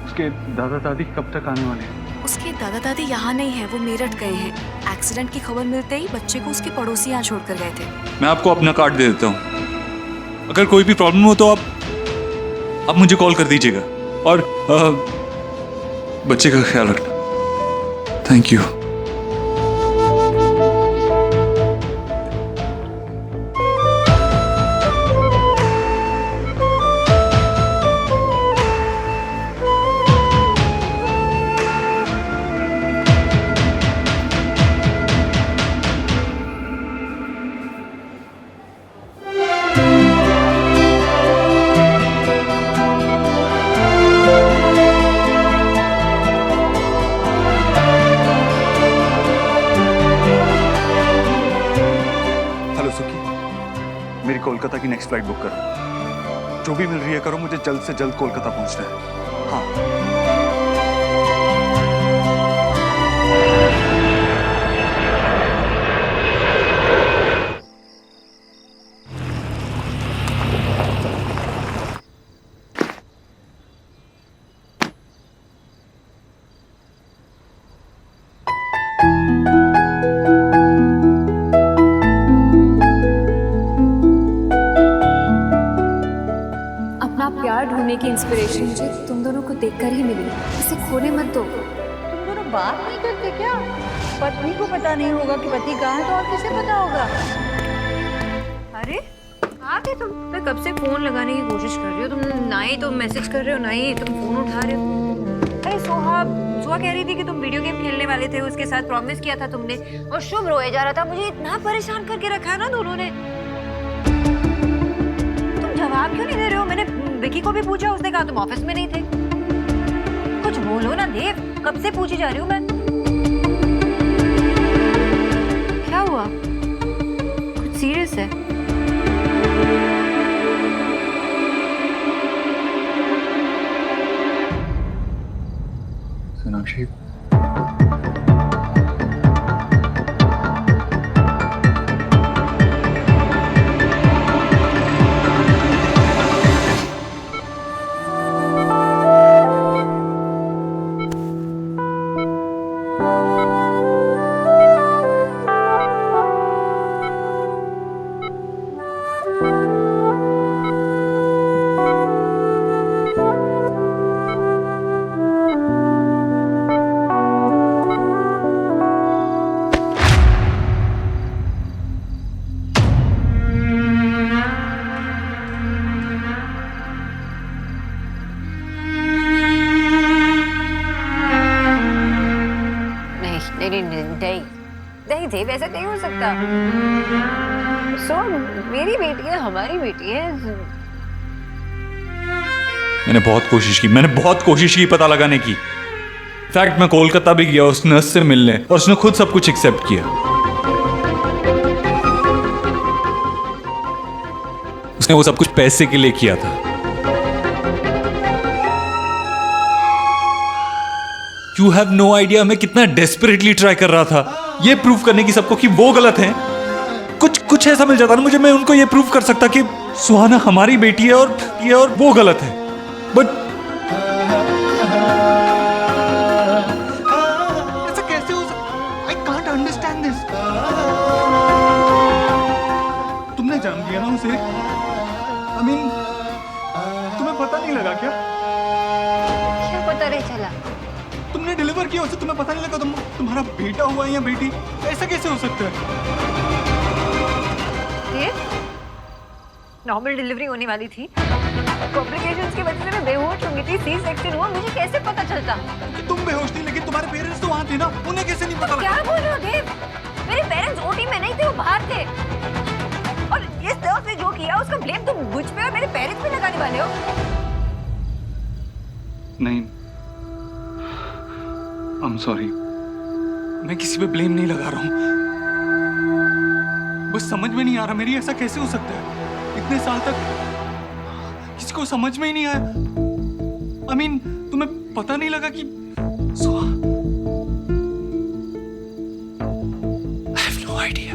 उसके दादा दादी कब तक आने वाले हैं? उसके दादा दादी यहाँ नहीं है, वो मेरठ गए हैं। एक्सीडेंट की खबर मिलते ही बच्चे को उसके पड़ोसी यहाँ छोड़कर गए थे। मैं आपको अपना कार्ड दे देता हूँ। अगर कोई भी प्रॉब्लम हो तो आप मुझे कॉल कर दीजिएगा और बच्चे का ख्याल रखना। Thank you. हो सुखी, मेरी कोलकाता की नेक्स्ट फ्लाइट बुक करो। जो भी मिल रही है करो, मुझे जल्द से जल्द कोलकाता पहुंचना है। हाँ। अपना प्यार ढूंढने की इंस्पिरेशन मुझे तुम दोनों को देखकर ही मिली। इसे खोने मत दो। तुम दोनों बात नहीं करते क्या? पत्नी को पता नहीं होगा कि पति कहाँ है तो और किसे पता होगा? अरे आ गए तुम। मैं कब से फोन लगाने की कोशिश कर रही हूँ, तुम ना ही तुम मैसेज कर रहे हो ना ही तुम फोन उठा रहे हो। अरे सोहा कह रही थी कि तुम वीडियो गेम खेलने वाले थे, उसके साथ प्रॉमिस किया था तुमने, और शुभ रोए जा रहा था। मुझे इतना परेशान करके रखा है ना दोनों ने। तुम जवाब क्यों नहीं दे रहे हो? मैंने विकी को भी पूछा, उसने कहा तुम ऑफिस में नहीं थे। कुछ बोलो ना देव, कब से पूछी जा रही हूँ मैं। क्या हुआ? कुछ सीरियस है? सोनाक्षी, नहीं देव, ऐसा नहीं हो सकता। सो मेरी बेटी है, हमारी बेटी है। मैंने बहुत कोशिश की पता लगाने की। इनफैक्ट मैं कोलकाता भी गया उस नर्स से मिलने, और उसने खुद सब कुछ एक्सेप्ट किया। उसने वो सब कुछ पैसे के लिए किया था। यू हैव नो आइडिया मैं कितना डेस्परेटली ट्राई कर रहा था ये प्रूव करने की सबको कि वो गलत है। कुछ ऐसा मिल जाता ना मुझे, मैं उनको ये प्रूव कर सकता कि सुहाना हमारी बेटी है और वो गलत है। बट ऐसा कैसे हो सकता? I can't understand this. तुमने जन्म दिया ना उसे। I mean, तुम्हें पता नहीं लगा क्या? क्या पता नहीं चला? तुमने डिलीवर किया उसे, तुम्हें पता नहीं लगा तुम्हारा बेटा हुआ है या बेटी? ऐसा कैसे हो सकता है? नॉर्मल डिलीवरी होने वाली थी, कॉम्प्लिकेशंस की वजह से मैं बेहोश हो गई थी, सी सेक्शन हुआ। मुझे कैसे पता चलता? कि तुम बेहोश थी, लेकिन तुम्हारे पेरेंट्स तो वहाँ थे ना, उन्हें कैसे नहीं पता लगा? क्या बोल रहे हो देव? मेरे पेरेंट्स ओटी में नहीं थे, वो बाहर थे। और इस तरह से जो किया उसका ब्लेम तुम मुझ पे और मेरे पेरेंट्स पे लगाने वाले हो। नहीं, I'm sorry, मैं किसी पे ब्लेम नहीं लगा रहा हूँ। बस समझ में नहीं आ रहा मेरी, ऐसा कैसे हो सकता है? इतने साल तक किसी को समझ में ही नहीं आया। I mean, तुम्हें पता नहीं लगा कि I have no idea.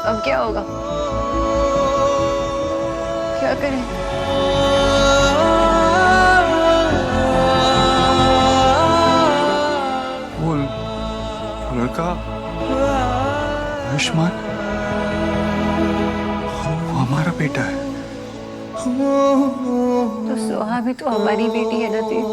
अब क्या होगा? क्या करें? वो लड़का आयुष्मान, वो हमारा बेटा है। तो सोहा भी तो हमारी बेटी है ना देव।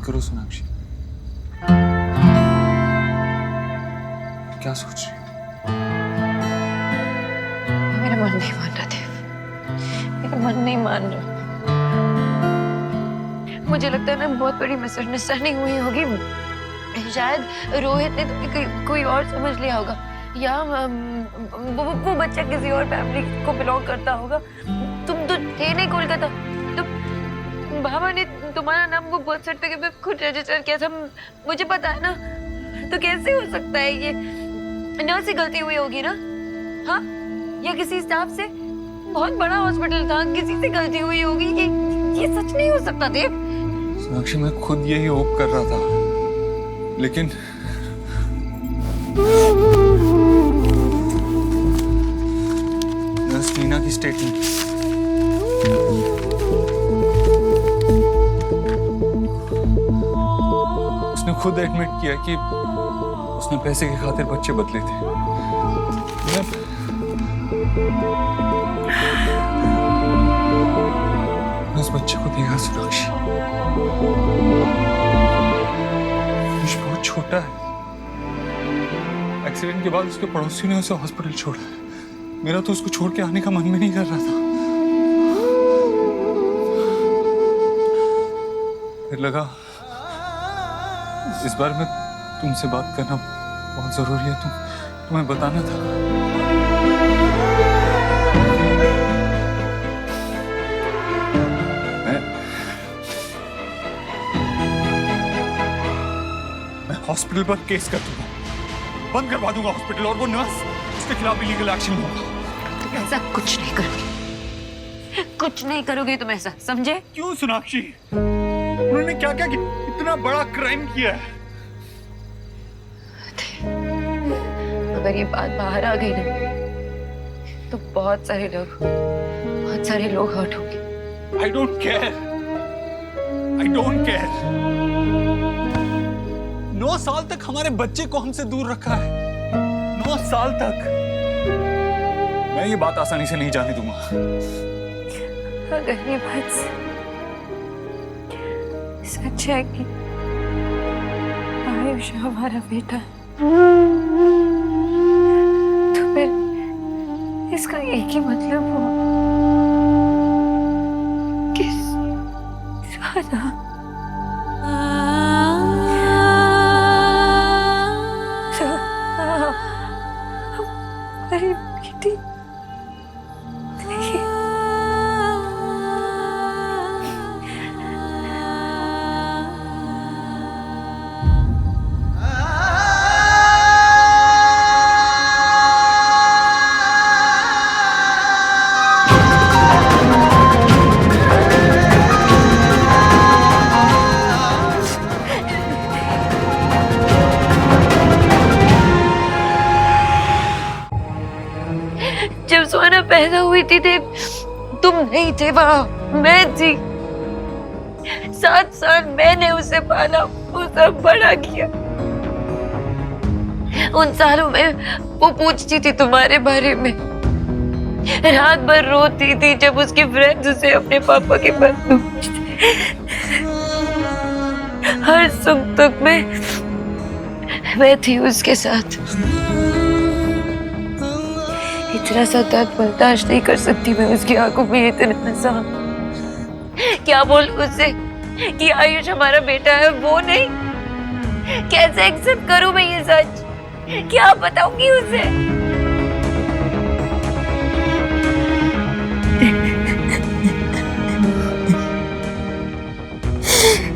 करो सोनाक्षी। क्या सोच रही हो? मेरा मन नहीं मान रहा देव, मेरा मन नहीं मान रहा। मुझे लगता है ना बहुत बड़ी मिसअंडरस्टैंडिंग हुई होगी। शायद रोहित ने तो कोई और समझ लिया होगा, या वो बच्चा किसी और फैमिली को बिलोंग करता होगा। तुम तो थे नहीं कोलकाता, तो बाबा ने तुम्हारा नाम वो बर्थ सर्टिफिकेट पे खुद रजिस्टर किया था, मुझे पता है ना। तो कैसे हो सकता है ये? नर्स से गलती हुई होगी ना, हाँ? या किसी स्टाफ से? बहुत बड़ा हॉस्पिटल था, किसी से गलती हुई होगी। ये सच नहीं हो सकता देव। सोनाक्षी मैं खुद यही होप कर रहा था, लेकिन नर्स नीना की स्टेटमेंट, उसने खुद एडमिट किया कि उसने पैसे की खातिर बच्चे बदले थे। मैं उस बच्चे को देखा सोनाक्षी, बहुत छोटा है। एक्सीडेंट के बाद उसके पड़ोसी ने उसे हॉस्पिटल छोड़ा। मेरा तो उसको छोड़ के आने का मन भी नहीं कर रहा था। फिर लगा इस बार में तुमसे बात करना बहुत जरूरी है, तुम्हें बताना था। मैं हॉस्पिटल पर केस कर दूंगा, बंद करवा दूंगा हॉस्पिटल, और वो नर्स उसके खिलाफ भी लीगल एक्शन होगा। तुम ऐसा कुछ नहीं करोगे, कुछ नहीं करोगे तुम ऐसा, समझे? क्यों सोनाक्षी? उन्होंने क्या क्या इतना बड़ा क्राइम किया है? अगर ये बात बाहर आ गई ना, तो बहुत सारे लोग हर्ट होंगे। I don't care. I don't care. 9 साल तक हमारे बच्चे को हमसे दूर रखा है। 9 साल तक। मैं ये बात आसानी से नहीं जाने दूंगा। अगर ये बात सच है कि आयुष हमारा बेटा है, तो फिर इसका एक ही मतलब हो कि सुहाना हमारी बेटी जब सुहाना पैदा हुई थी तुम नहीं थे वहां, मैं थी। 7 साल मैंने उसे पाला, उसे बड़ा किया। उन सालों में वो पूछती थी तुम्हारे बारे में, रात भर रोती थी जब उसके फ्रेंड्स उसे अपने पापा के बारे में पूछते। हर सुख दुख में मैं थी उसके साथ। इतना सा दर्द बर्दाश्त नहीं कर सकती मैं उसकी आंखों में इतना सा। क्या बोलूं उससे कि आयुष हमारा बेटा है? वो नहीं, कैसे एक्सेप्ट करूं मैं ये सच? क्या बताऊंगी उसे?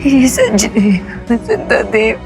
ये सच नहीं सुनता देव।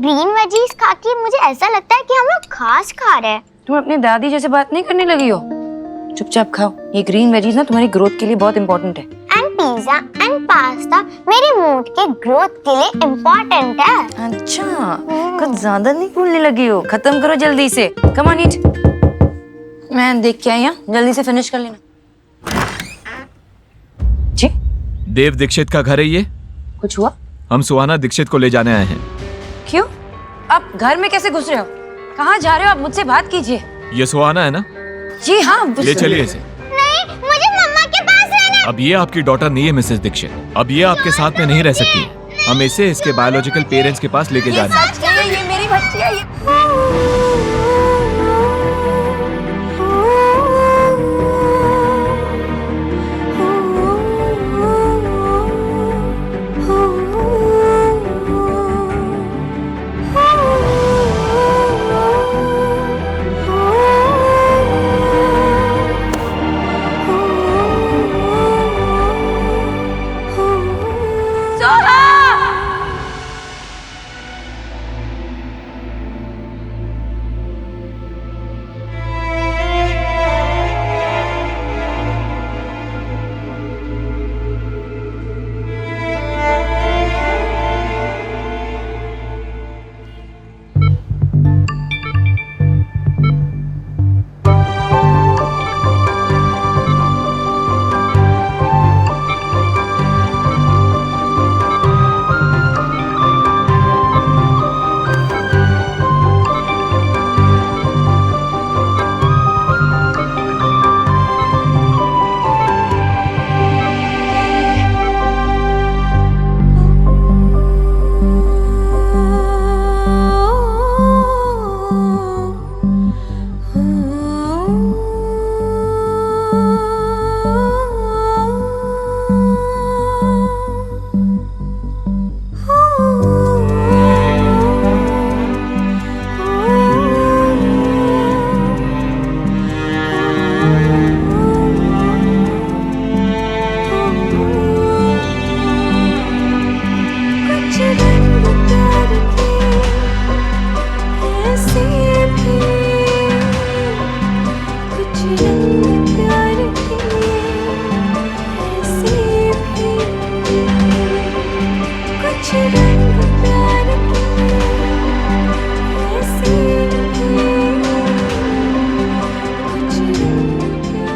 ग्रीन वेजीज खा के मुझे ऐसा लगता है कि हम लोग घास खा रहे हैं। तुम अपनी दादी जैसे बात नहीं करने लगी हो? चुपचाप खाओ, ये ग्रीन वेजीज ना तुम्हारी ग्रोथ के लिए बहुत इंपॉर्टेंट है। एंड पिज्जा एंड पास्ता मेरी मूड के ग्रोथ के लिए इम्पोर्टेंट है। अच्छा, कुछ ज्यादा नहीं भूलने लगी हो? खत्म करो जल्दी से। कम ऑन ईट। मैं देख के आई हूँ, जल्दी से फिनिश कर लेना। जी? देव दीक्षित का घर है ये? कुछ हुआ? हम सुहाना दीक्षित को ले जाने आए हैं। क्यों? आप घर में कैसे घुस रहे हो? कहाँ जा रहे हो आप? मुझसे बात कीजिए। ये सुहाना है ना? जी हाँ। ले चलिए इसे। नहीं, मुझे मम्मा के पास रहना। अब ये आपकी डॉटर नहीं है मिसेस दीक्षित। अब ये आपके साथ में नहीं रह सकती। हम इसे इसके बायोलॉजिकल पेरेंट्स के पास लेके जा रहे हैं। ये मेरी बच्ची है।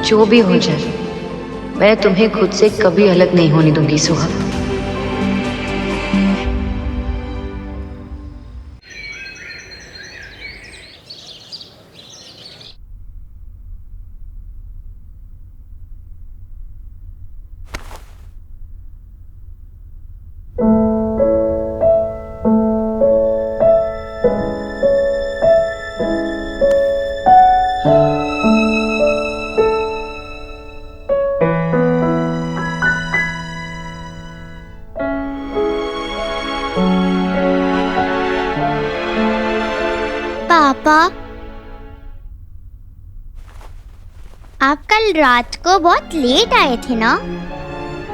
जो भी हो जाए, मैं तुम्हें खुद से कभी अलग नहीं होने दूंगी सुहा। पापा, आप कल रात को बहुत लेट आए थे ना,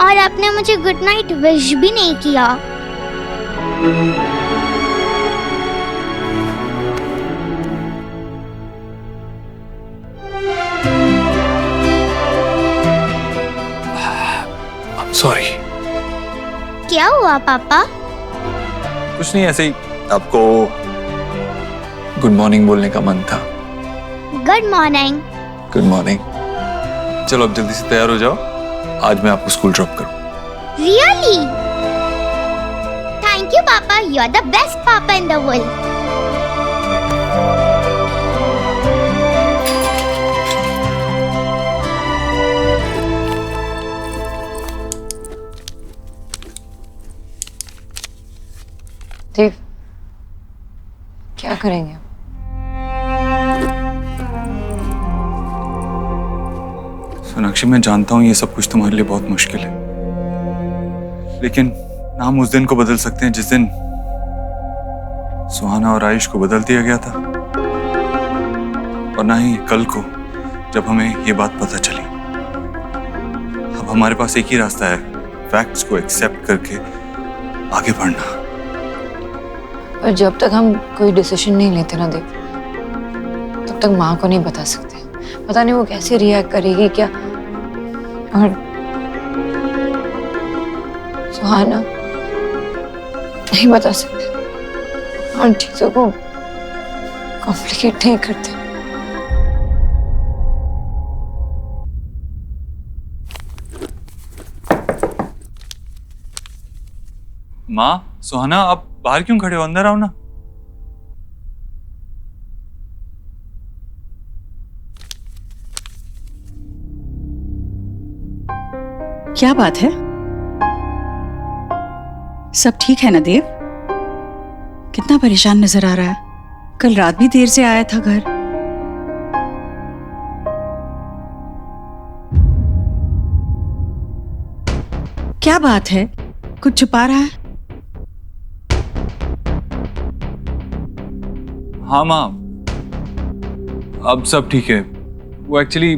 और आपने मुझे गुड नाइट विश भी नहीं किया। सॉरी। क्या हुआ पापा? कुछ नहीं, ऐसे ही आपको गुड मॉर्निंग बोलने का मन था। Good morning. Good morning. चलो अब जल्दी से तैयार हो जाओ, आज मैं आपको स्कूल ड्रॉप करूं। रियली? थैंक यू पापा, यू आर द बेस्ट पापा इन द वर्ल्ड। देव, क्या करेंगे? सोनाक्षी, मैं जानता हूं ये सब कुछ तुम्हारे लिए बहुत मुश्किल है, लेकिन ना हम उस दिन को बदल सकते हैं जिस दिन सुहाना और आयुष को बदल दिया गया था, और ना ही कल को जब हमें ये बात पता चली। अब हमारे पास एक ही रास्ता है, फैक्ट्स को एक्सेप्ट करके आगे बढ़ना। और जब तक हम कोई डिसीजन नहीं लेते ना देव, तब जब तक माँ को नहीं बता सकते। पता नहीं वो कैसे रिएक्ट करेगी क्या। और सुहाना नहीं बता सकते, और चीजों को कॉम्प्लिकेट नहीं करते। माँ, सुहाना, आप बाहर क्यों खड़े हो? अंदर आओ ना। क्या बात है? सब ठीक है ना देव? कितना परेशान नजर आ रहा है। कल रात भी देर से आया था घर। क्या बात है? कुछ छुपा रहा है? हाँ माँ, अब सब ठीक है। वो एक्चुअली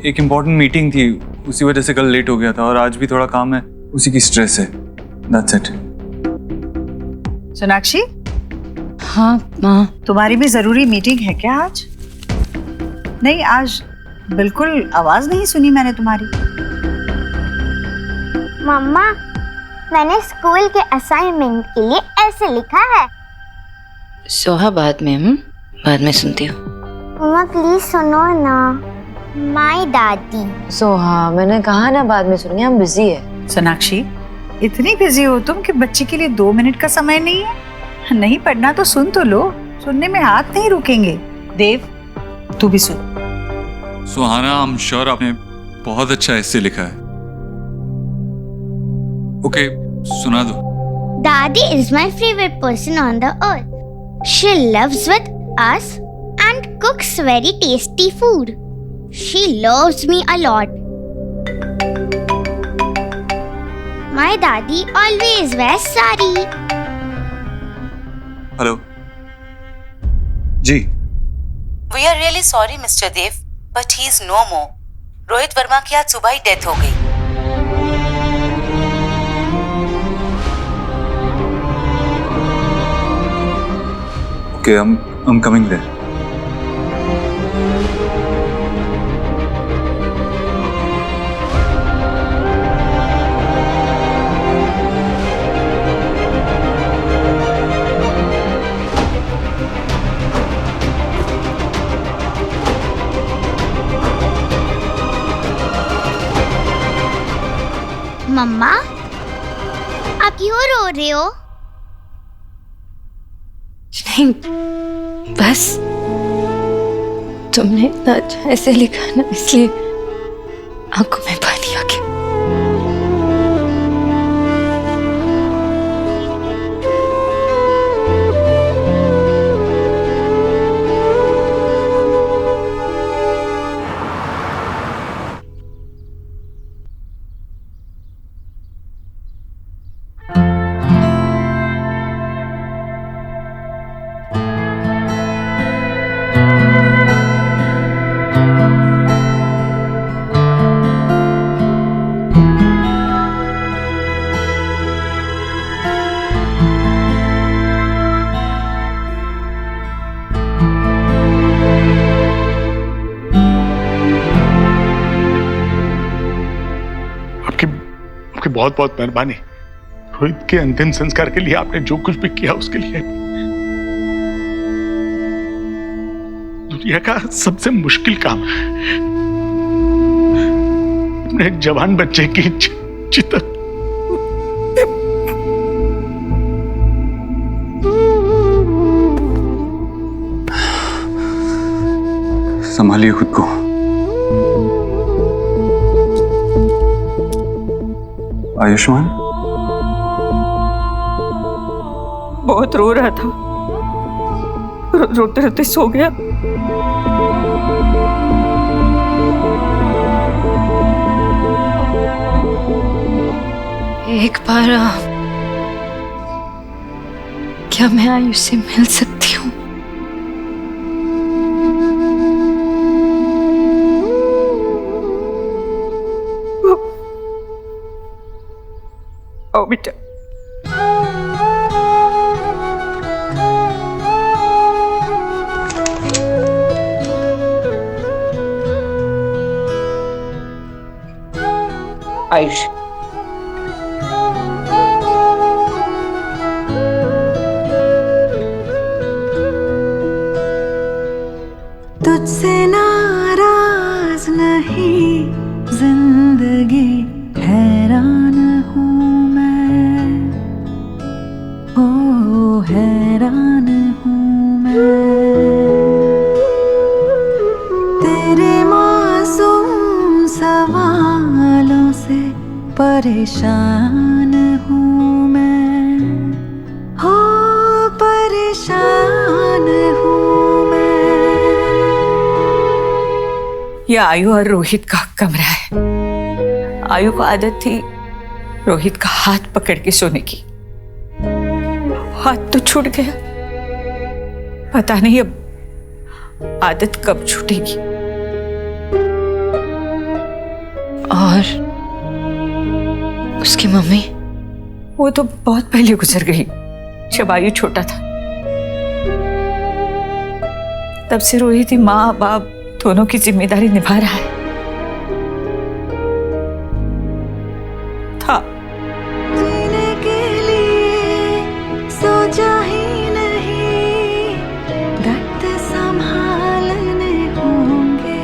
एक इम्पोर्टेंट मीटिंग थी, उसी वजह से कल लेट हो गया था, और आज भी थोड़ा काम है, उसी की स्ट्रेस है। That's it. सोनाक्षी, हाँ माँ। तुम्हारी भी जरूरी मीटिंग है क्या आज? नहीं, आज बिल्कुल आवाज नहीं सुनी मैंने तुम्हारी। मम्मा, मैंने स्कूल के असाइनमेंट के लिए ऐसे लिखा है। सोहा बाद में सुनती हूँ। मम्मा प्लीज सुनो ना। माय दादी। सोहा, मैंने कहा ना बाद में सुनेंगे, हम बिजी है। सोनाक्षी, इतनी बिजी हो तुम कि बच्चे के लिए 2 मिनट का समय नहीं है? नहीं पढ़ना तो सुन तो लो, सुनने में हाथ नहीं रुकेंगे। देव, तू भी सुन। सुहाना, आई एम श्योर आपने बहुत अच्छा ऐसे लिखा है। ओके, सुना दो। Daddy is my favorite person on the earth. She lives with us and cooks very tasty food. She loves me a lot. My daddy always wears sari. Hello जी। We are really sorry, Mr. Dev, but he is no more. Rohit Verma की आज सुबह ही death हो गई। Okay, I'm coming there. मम्मा, आप क्यों रो रहे हो? नहीं, बस तुमने इतना अच्छा ऐसे लिखा ना, इसलिए आंखों में पानी आ गया। आपकी बहुत बहुत मेहरबानी। रोहित के अंतिम संस्कार के लिए आपने जो कुछ भी किया उसके लिए दुनिया का सबसे मुश्किल काम है अपने जवान बच्चे की चिता। संभालिए खुद को। आयुष्मान बहुत रो रहा था, रोते रोते सो गया। एक बार क्या मैं आयुष से मिल सकती हूँ? आओ बेटा। आयुष। तुझसे नाराज नहीं जिंदगी हैरान हूँ मैं, ओ हैरान हूँ मैं, तेरे मासूम सवालों से परेशान हूँ मैं, हो परेशान हूँ मैं। यह आयु और रोहित का कमरा है। आयु को आदत थी रोहित का हाथ पकड़ के सोने की। हाथ तो छूट गया, पता नहीं अब आदत कब छूटेगी। और उसकी मम्मी? वो तो बहुत पहले गुजर गई, जब आयु छोटा था। तब से रोहित ही माँ बाप दोनों की जिम्मेदारी निभा रहा है। जीने के लिए सोचा ही नहीं, दर्द संभालने होंगे,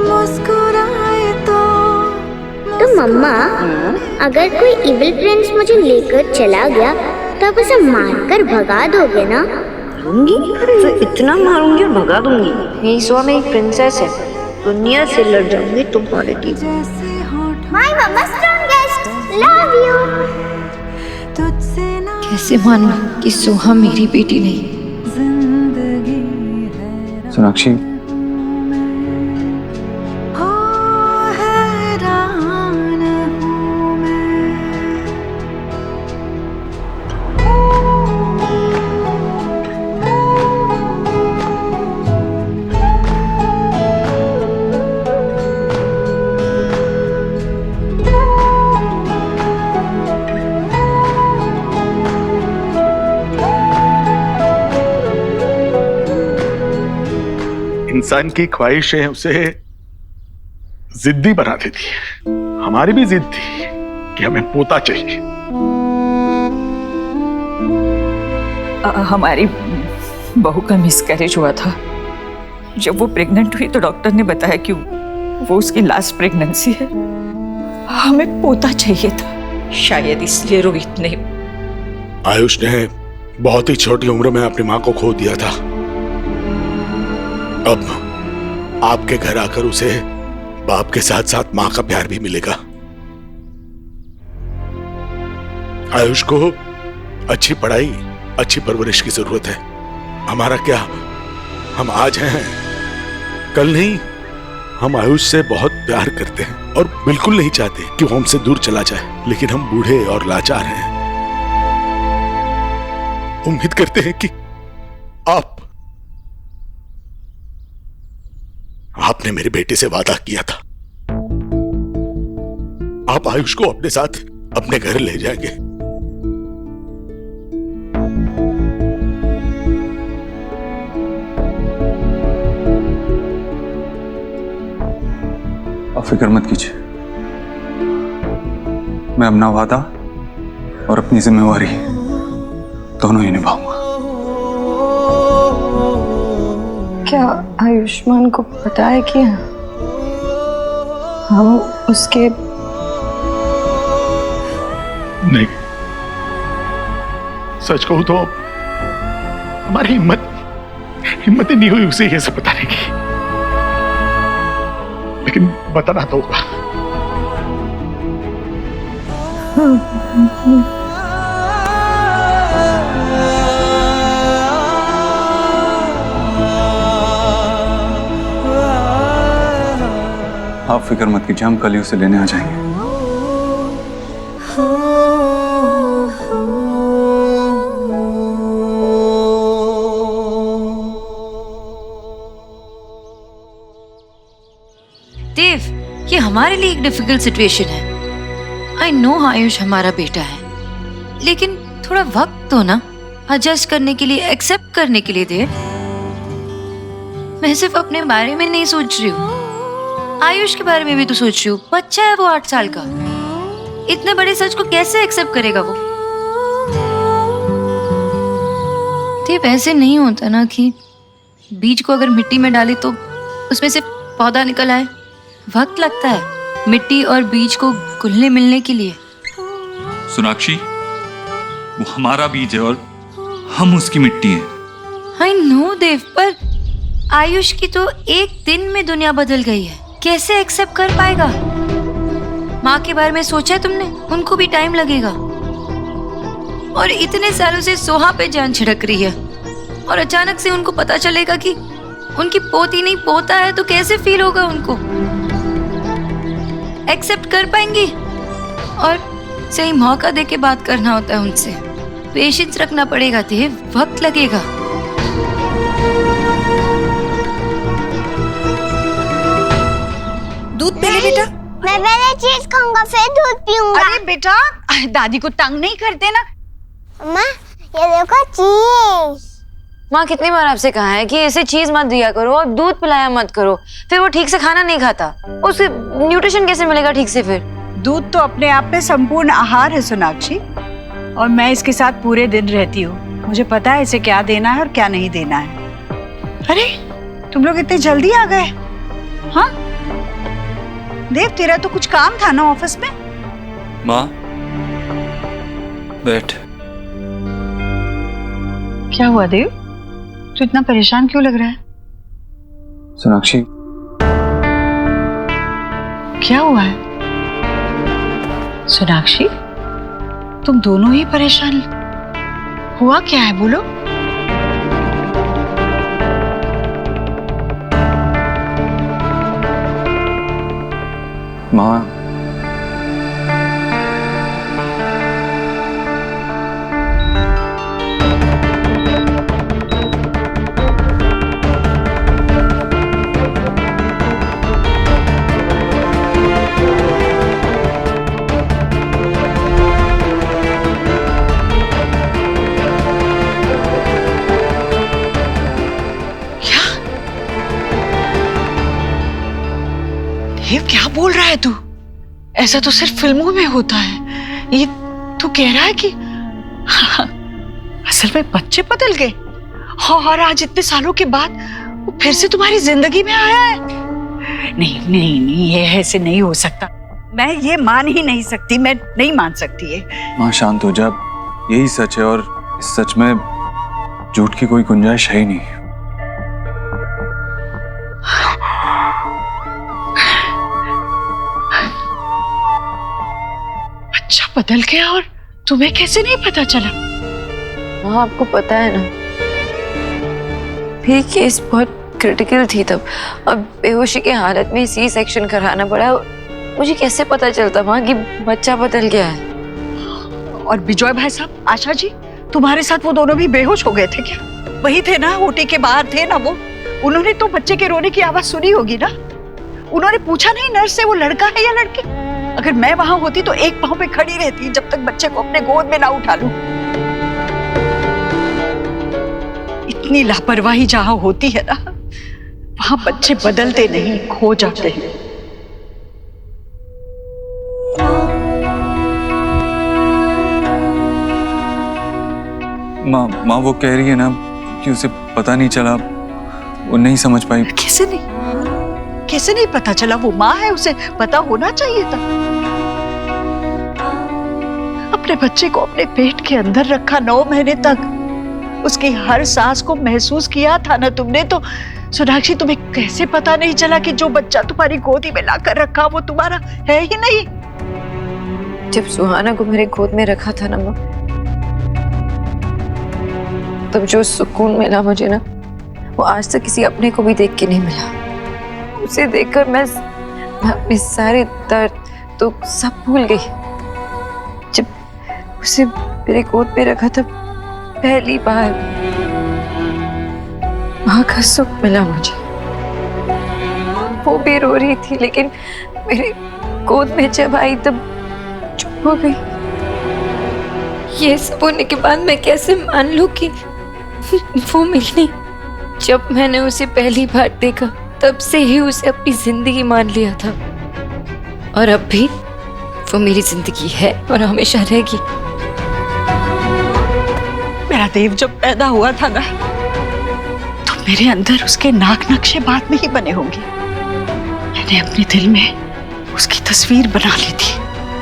मुस्कुराए तो मम्मा, अगर कोई इविल प्रिंस मुझे लेकर चला गया तब उसे मारकर भगा दोगे ना? मारूंगी तो इतना मारूंगी और भगा दूंगी। मेरी सुहा में एक प्रिंसेस है, दुनिया से लड़ जाऊंगी तुम्हारे लिए। My mamma strongest, love you. कैसे मानूं कि सुहा मेरी बेटी नहीं? सोनाक्षी, इंसान की ख्वाहिशें उसे जिद्दी बना देती है। हमारी भी जिद थी कि हमें पोता चाहिए। हमारी बहू का मिसकैरेज हुआ था। जब वो प्रेग्नेंट हुई तो डॉक्टर ने बताया कि वो उसकी लास्ट प्रेगनेंसी है। हमें पोता चाहिए था, शायद इसलिए रोहित ने। आयुष ने बहुत ही छोटी उम्र में अपनी मां को खो दिया था। अब आपके घर आकर उसे बाप के साथ साथ मां का प्यार भी मिलेगा। आयुष को अच्छी पढ़ाई, अच्छी परवरिश की जरूरत है। हमारा क्या, हम आज हैं कल नहीं। हम आयुष से बहुत प्यार करते हैं और बिल्कुल नहीं चाहते कि वो हमसे दूर चला जाए, लेकिन हम बूढ़े और लाचार हैं। उम्मीद करते हैं कि आपने मेरे बेटे से वादा किया था, आप आयुष को अपने साथ अपने घर ले जाएंगे। आप फिक्र मत कीजिए, मैं अपना वादा और अपनी जिम्मेवारी दोनों ही निभाऊंगा। क्या आयुष्मान को पता है कि हम उसके? नहीं, सच कहूं तो हमारी हिम्मत ही नहीं हुई उसे ये सब बताने की, लेकिन बताना तो होगा। आप फिक्र मत कीजिए, हम कल ही उसे लेने आ जाएंगे। देव, ये हमारे लिए एक डिफिकल्ट सिचुएशन है। आई नो आयुष हमारा बेटा है, लेकिन थोड़ा वक्त तो ना एडजस्ट करने के लिए, एक्सेप्ट करने के लिए। देव, मैं सिर्फ अपने बारे में नहीं सोच रही हूँ, आयुष के बारे में भी तो सोच रही हूँ, बच्चा है वो 8 साल का। इतने बड़े सच को कैसे एक्सेप्ट करेगा वो? तो ऐसे नहीं होता ना कि बीज को अगर मिट्टी में डाले तो उसमें से पौधा निकल आए। वक्त लगता है मिट्टी और बीज को घुलने मिलने के लिए। सोनाक्षी, वो हमारा बीज है और हम उसकी मिट्टी हैं। आई नो देव, पर आयुष की तो एक दिन में दुनिया बदल गई है, कैसे एक्सेप्ट कर पाएगा? माँ के बारे में सोचा है तुमने? उनको भी टाइम लगेगा। और इतने सालों से सोहा पे जान छिड़क रही है, और अचानक से उनको पता चलेगा कि उनकी पोती नहीं पोता है, तो कैसे फील होगा उनको? एक्सेप्ट कर पाएंगी? और सही मौका देके बात करना होता है उनसे। पेशेंस रखना पड़ेगा देव, वक्त लगेगा। दूध पी ले बेटा। मैं पहले चीज खाऊंगा फिर दूध पीऊंगा। अरे बेटा, दादी को तंग नहीं करते ना। अम्मा ये देखो चीज। माँ कितनी बार आपसे कहा है कि इसे चीज मत दिया करो और दूध पिलाया मत करो, फिर वो ठीक से खाना नहीं खाता, उसे न्यूट्रिशन कैसे मिलेगा ठीक से? फिर दूध तो अपने आप में संपूर्ण आहार है सोनाक्षी, और मैं इसके साथ पूरे दिन रहती हूँ। मुझे पता है इसे क्या देना है और क्या नहीं देना है। अरे तुम लोग इतने जल्दी आ गए? हाँ देव, तेरा तो कुछ काम था ना ऑफिस में? माँ बैठ। क्या हुआ देव, तू इतना परेशान क्यों लग रहा है? सोनाक्षी, क्या हुआ है? सोनाक्षी, तुम दोनों ही परेशान, हुआ क्या है बोलो? माँ क्या बोल रहा है तू? ऐसा तो सिर्फ फिल्मों में होता है। ये तू कह रहा है कि असल में बच्चे बदल गए और आज इतने सालों के बाद वो फिर से तुम्हारी जिंदगी में आया है? नहीं नहीं नहीं, ये ऐसे नहीं हो सकता। मैं ये मान ही नहीं सकती, मैं नहीं मान सकती ये। माँ शांत हो जा, यही सच है और इस सच में झूठ की कोई गुंजाइश है ही नहीं। अच्छा बदल गया और तुम्हें कैसे नहीं पता चला? हाँ आपको पता है ना, भी केस बहुत क्रिटिकल थी तब। अब बेहोशी की हालत में सी सेक्शन कराना पड़ा। मुझे कैसे पता चलता वहाँ कि बच्चा बदल गया है? और विजय भाई साहब, आशा जी, तुम्हारे साथ वो दोनों भी बेहोश हो गए थे क्या? वही थे ना, ओटी के बाहर थे ना वो? उन्होंने तो बच्चे के रोने की आवाज सुनी होगी ना? उन्होंने पूछा नहीं नर्स से वो लड़का है या लड़की? अगर मैं वहां होती तो एक पांव पे खड़ी रहती जब तक बच्चे को अपने गोद में ना उठा लूं। इतनी लापरवाही जहां होती है ना, वहां बच्चे बदलते नहीं, खो जाते हैं। माँ वो कह रही है ना कि उसे पता नहीं चला, वो नहीं समझ पाई। कैसे नहीं पता चला? वो माँ है, उसे पता होना चाहिए था। अपने बच्चे को अपने पेट के अंदर रखा 9 महीने तक, उसकी हर सांस को महसूस किया था ना तुमने। तो सोनाक्षी, तुम्हें कैसे पता नहीं चला कि जो बच्चा तुम्हारी गोदी में लाकर रखा वो तुम्हारा है ही नहीं? जब सुहाना को मेरे गोद में रखा था ना माँ, तब जो सुकून मिला मुझे ना, वो आज तक किसी अपने को भी देख के नहीं मिला। उसे देखकर मैं अपने सारे दर्द तो सब भूल गई। जब उसे मेरे गोद पे रखा था पहली बार, माँ का सुख मिला मुझे। वो भी रो रही थी, लेकिन मेरे गोद में जब आई तब चुप हो गई। ये सब होने के बाद मैं कैसे मान लूं कि वो मिली? जब मैंने उसे पहली बार देखा तब से ही उसे अपनी जिंदगी मान लिया था और अब भी वो मेरी जिंदगी है और हमेशा रहेगी। मेरा देव जब पैदा हुआ था ना, तो मेरे अंदर उसके नाक नक्शे बाद में ही बने होंगे। मैंने अपने दिल में उसकी तस्वीर बना ली थी।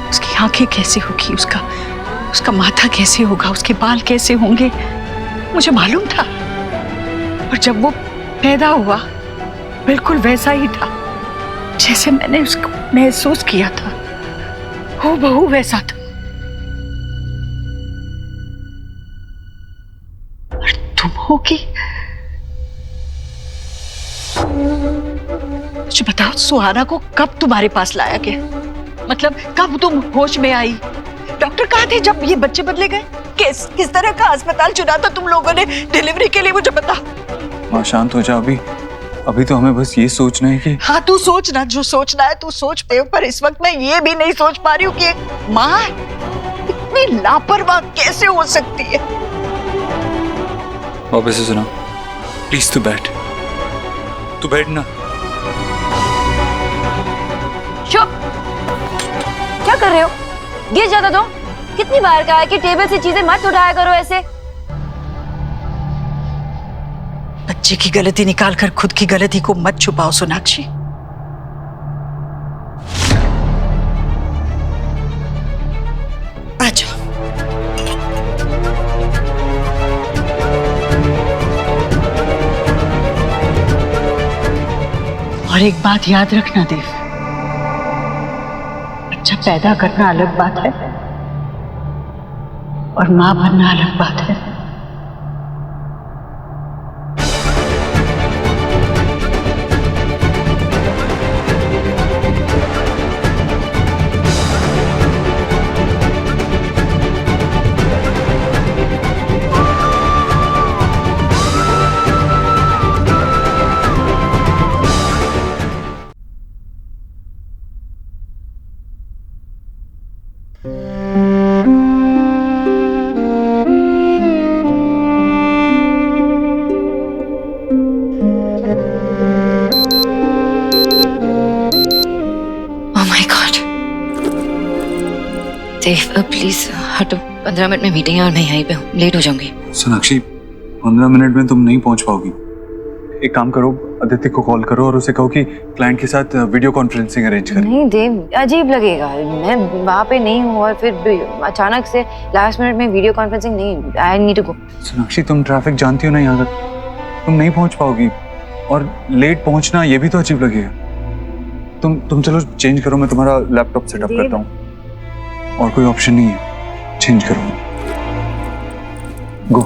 उसकी आंखें कैसी होगी, उसका माथा कैसे होगा, उसके बाल कैसे होंगे, मुझे मालूम था। और जब वो पैदा हुआ बिल्कुल वैसा ही था जैसे मैंने उसको महसूस किया था, हूबहू वैसा था। और तुम होगी। मुझे बताओ, सुहाना को कब तुम्हारे पास लाया गया? मतलब कब तुम होश में आई? डॉक्टर कहाँ थे जब ये बच्चे बदले गए? किस तरह का अस्पताल चुना था तुम लोगों ने डिलीवरी के लिए, मुझे बता। माँ शांत हो जा, अभी तो हमें बस ये सोचना है कि हाँ, तू सोचना, जो सोचना है तू सोच पे। पर इस वक्त मैं ये भी नहीं सोच पा रही हूँ कि एक माँ इतनी लापरवाह कैसे हो सकती है। वापस से सुना, प्लीज तू बैठ ना। चुप, क्या कर रहे हो? गिर जाता तो। कितनी बार कहा है कि टेबल से चीजें मत उठाया करो ऐसे। बच्चे की गलती निकालकर खुद की गलती को मत छुपाओ सोनाक्षी। आजा। और एक बात याद रखना देव, बच्चा पैदा करना अलग बात है और मां बनना अलग बात है। देव प्लीज हटो, 15 मिनट में मीटिंग है और मैं यहीं पे हूँ, लेट हो जाऊंगी। सोनाक्षी 15 मिनट में तुम नहीं पहुंच पाओगी। एक काम करो, आदित्य को कॉल करो और उसे कहो कि क्लाइंट के साथ वीडियो कॉन्फ्रेंसिंग अरेंज करें। नहीं देव, अजीब लगेगा। मैं वहाँ पे नहीं हूँ और फिर अचानक से लास्ट मिनट में वीडियो कॉन्फ्रेंसिंग नहीं। I need to go. Sonakshi तुम ट्रैफिक जानती हो ना यहाँ तक, तुम नहीं पहुंच पाओगी और लेट पहुंचना ये भी तो अजीब लगेगा। तुम चलो चेंज करो, मैं तुम्हारा लैपटॉप सेटअप करता हूँ। और कोई ऑप्शन नहीं है, चेंज करो। गो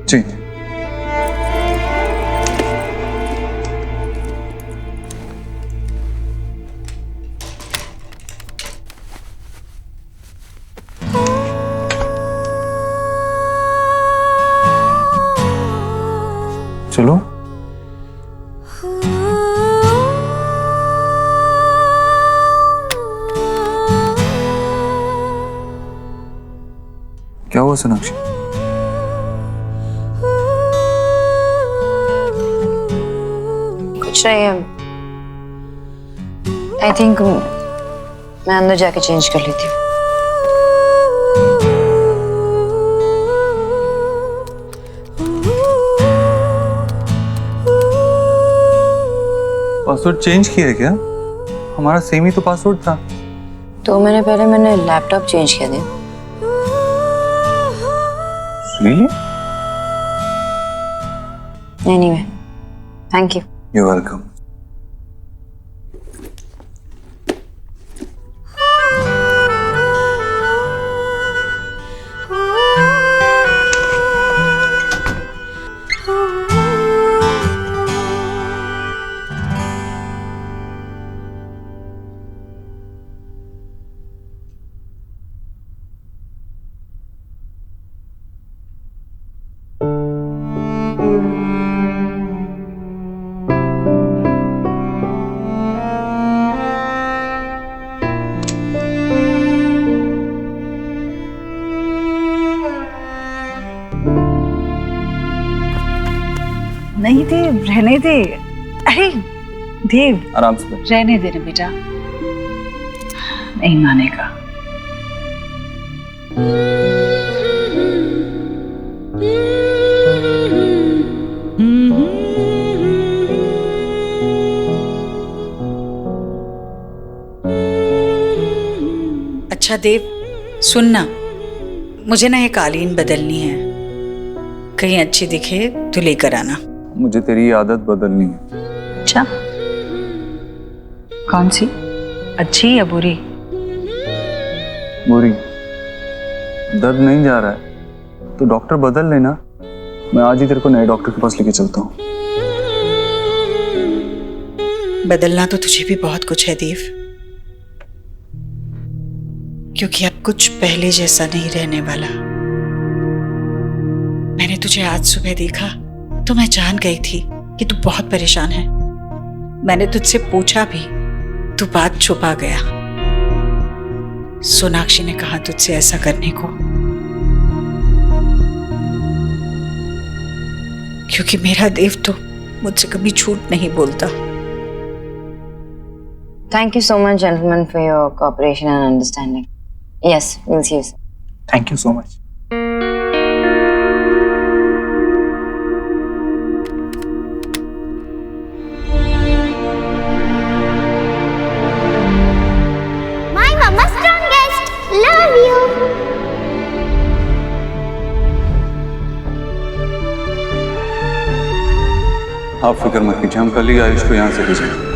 चेंज। चलो क्या हुआ सोनाक्षी? कुछ नहीं है। आई थिंक मैं अंदर जाके चेंज कर लेती हूँ। पासवर्ड चेंज किया है क्या? हमारा सेम ही तो पासवर्ड था। 2 महीने पहले मैंने लैपटॉप चेंज किया था। Really? Anyway, thank you. You're welcome. नहीं दे, रहने दे। अरे देव, आराम से बैठ। रहने देना बेटा, नहीं मानेगा। अच्छा देव, सुनना, मुझे ना ये कालीन बदलनी है, कहीं अच्छी दिखे तो लेकर आना। मुझे तेरी आदत बदलनी है। अच्छा, कौन सी? अच्छी या बुरी? बुरी। दर्द नहीं जा रहा है तो डॉक्टर बदल लेना, मैं आज ही तेरे को नए डॉक्टर के पास लेके चलता हूँ। बदलना तो तुझे भी बहुत कुछ है देव, क्योंकि अब कुछ पहले जैसा नहीं रहने वाला। मैंने तुझे आज सुबह देखा तो मैं जान गई थी कि तू बहुत परेशान है। मैंने तुझसे पूछा भी, तू बात छुपा गया। सोनाक्षी ने कहा तुझसे ऐसा करने को, क्योंकि मेरा देव तो मुझसे कभी झूठ नहीं बोलता। Thank you so much, gentlemen, for your cooperation and understanding. Yes, we'll see you soon. Thank you so much. My mama strongest. Love you. आप फिक्र मत कीजिए, हम कल ही आयुष को यहाँ से ले जाएंगे।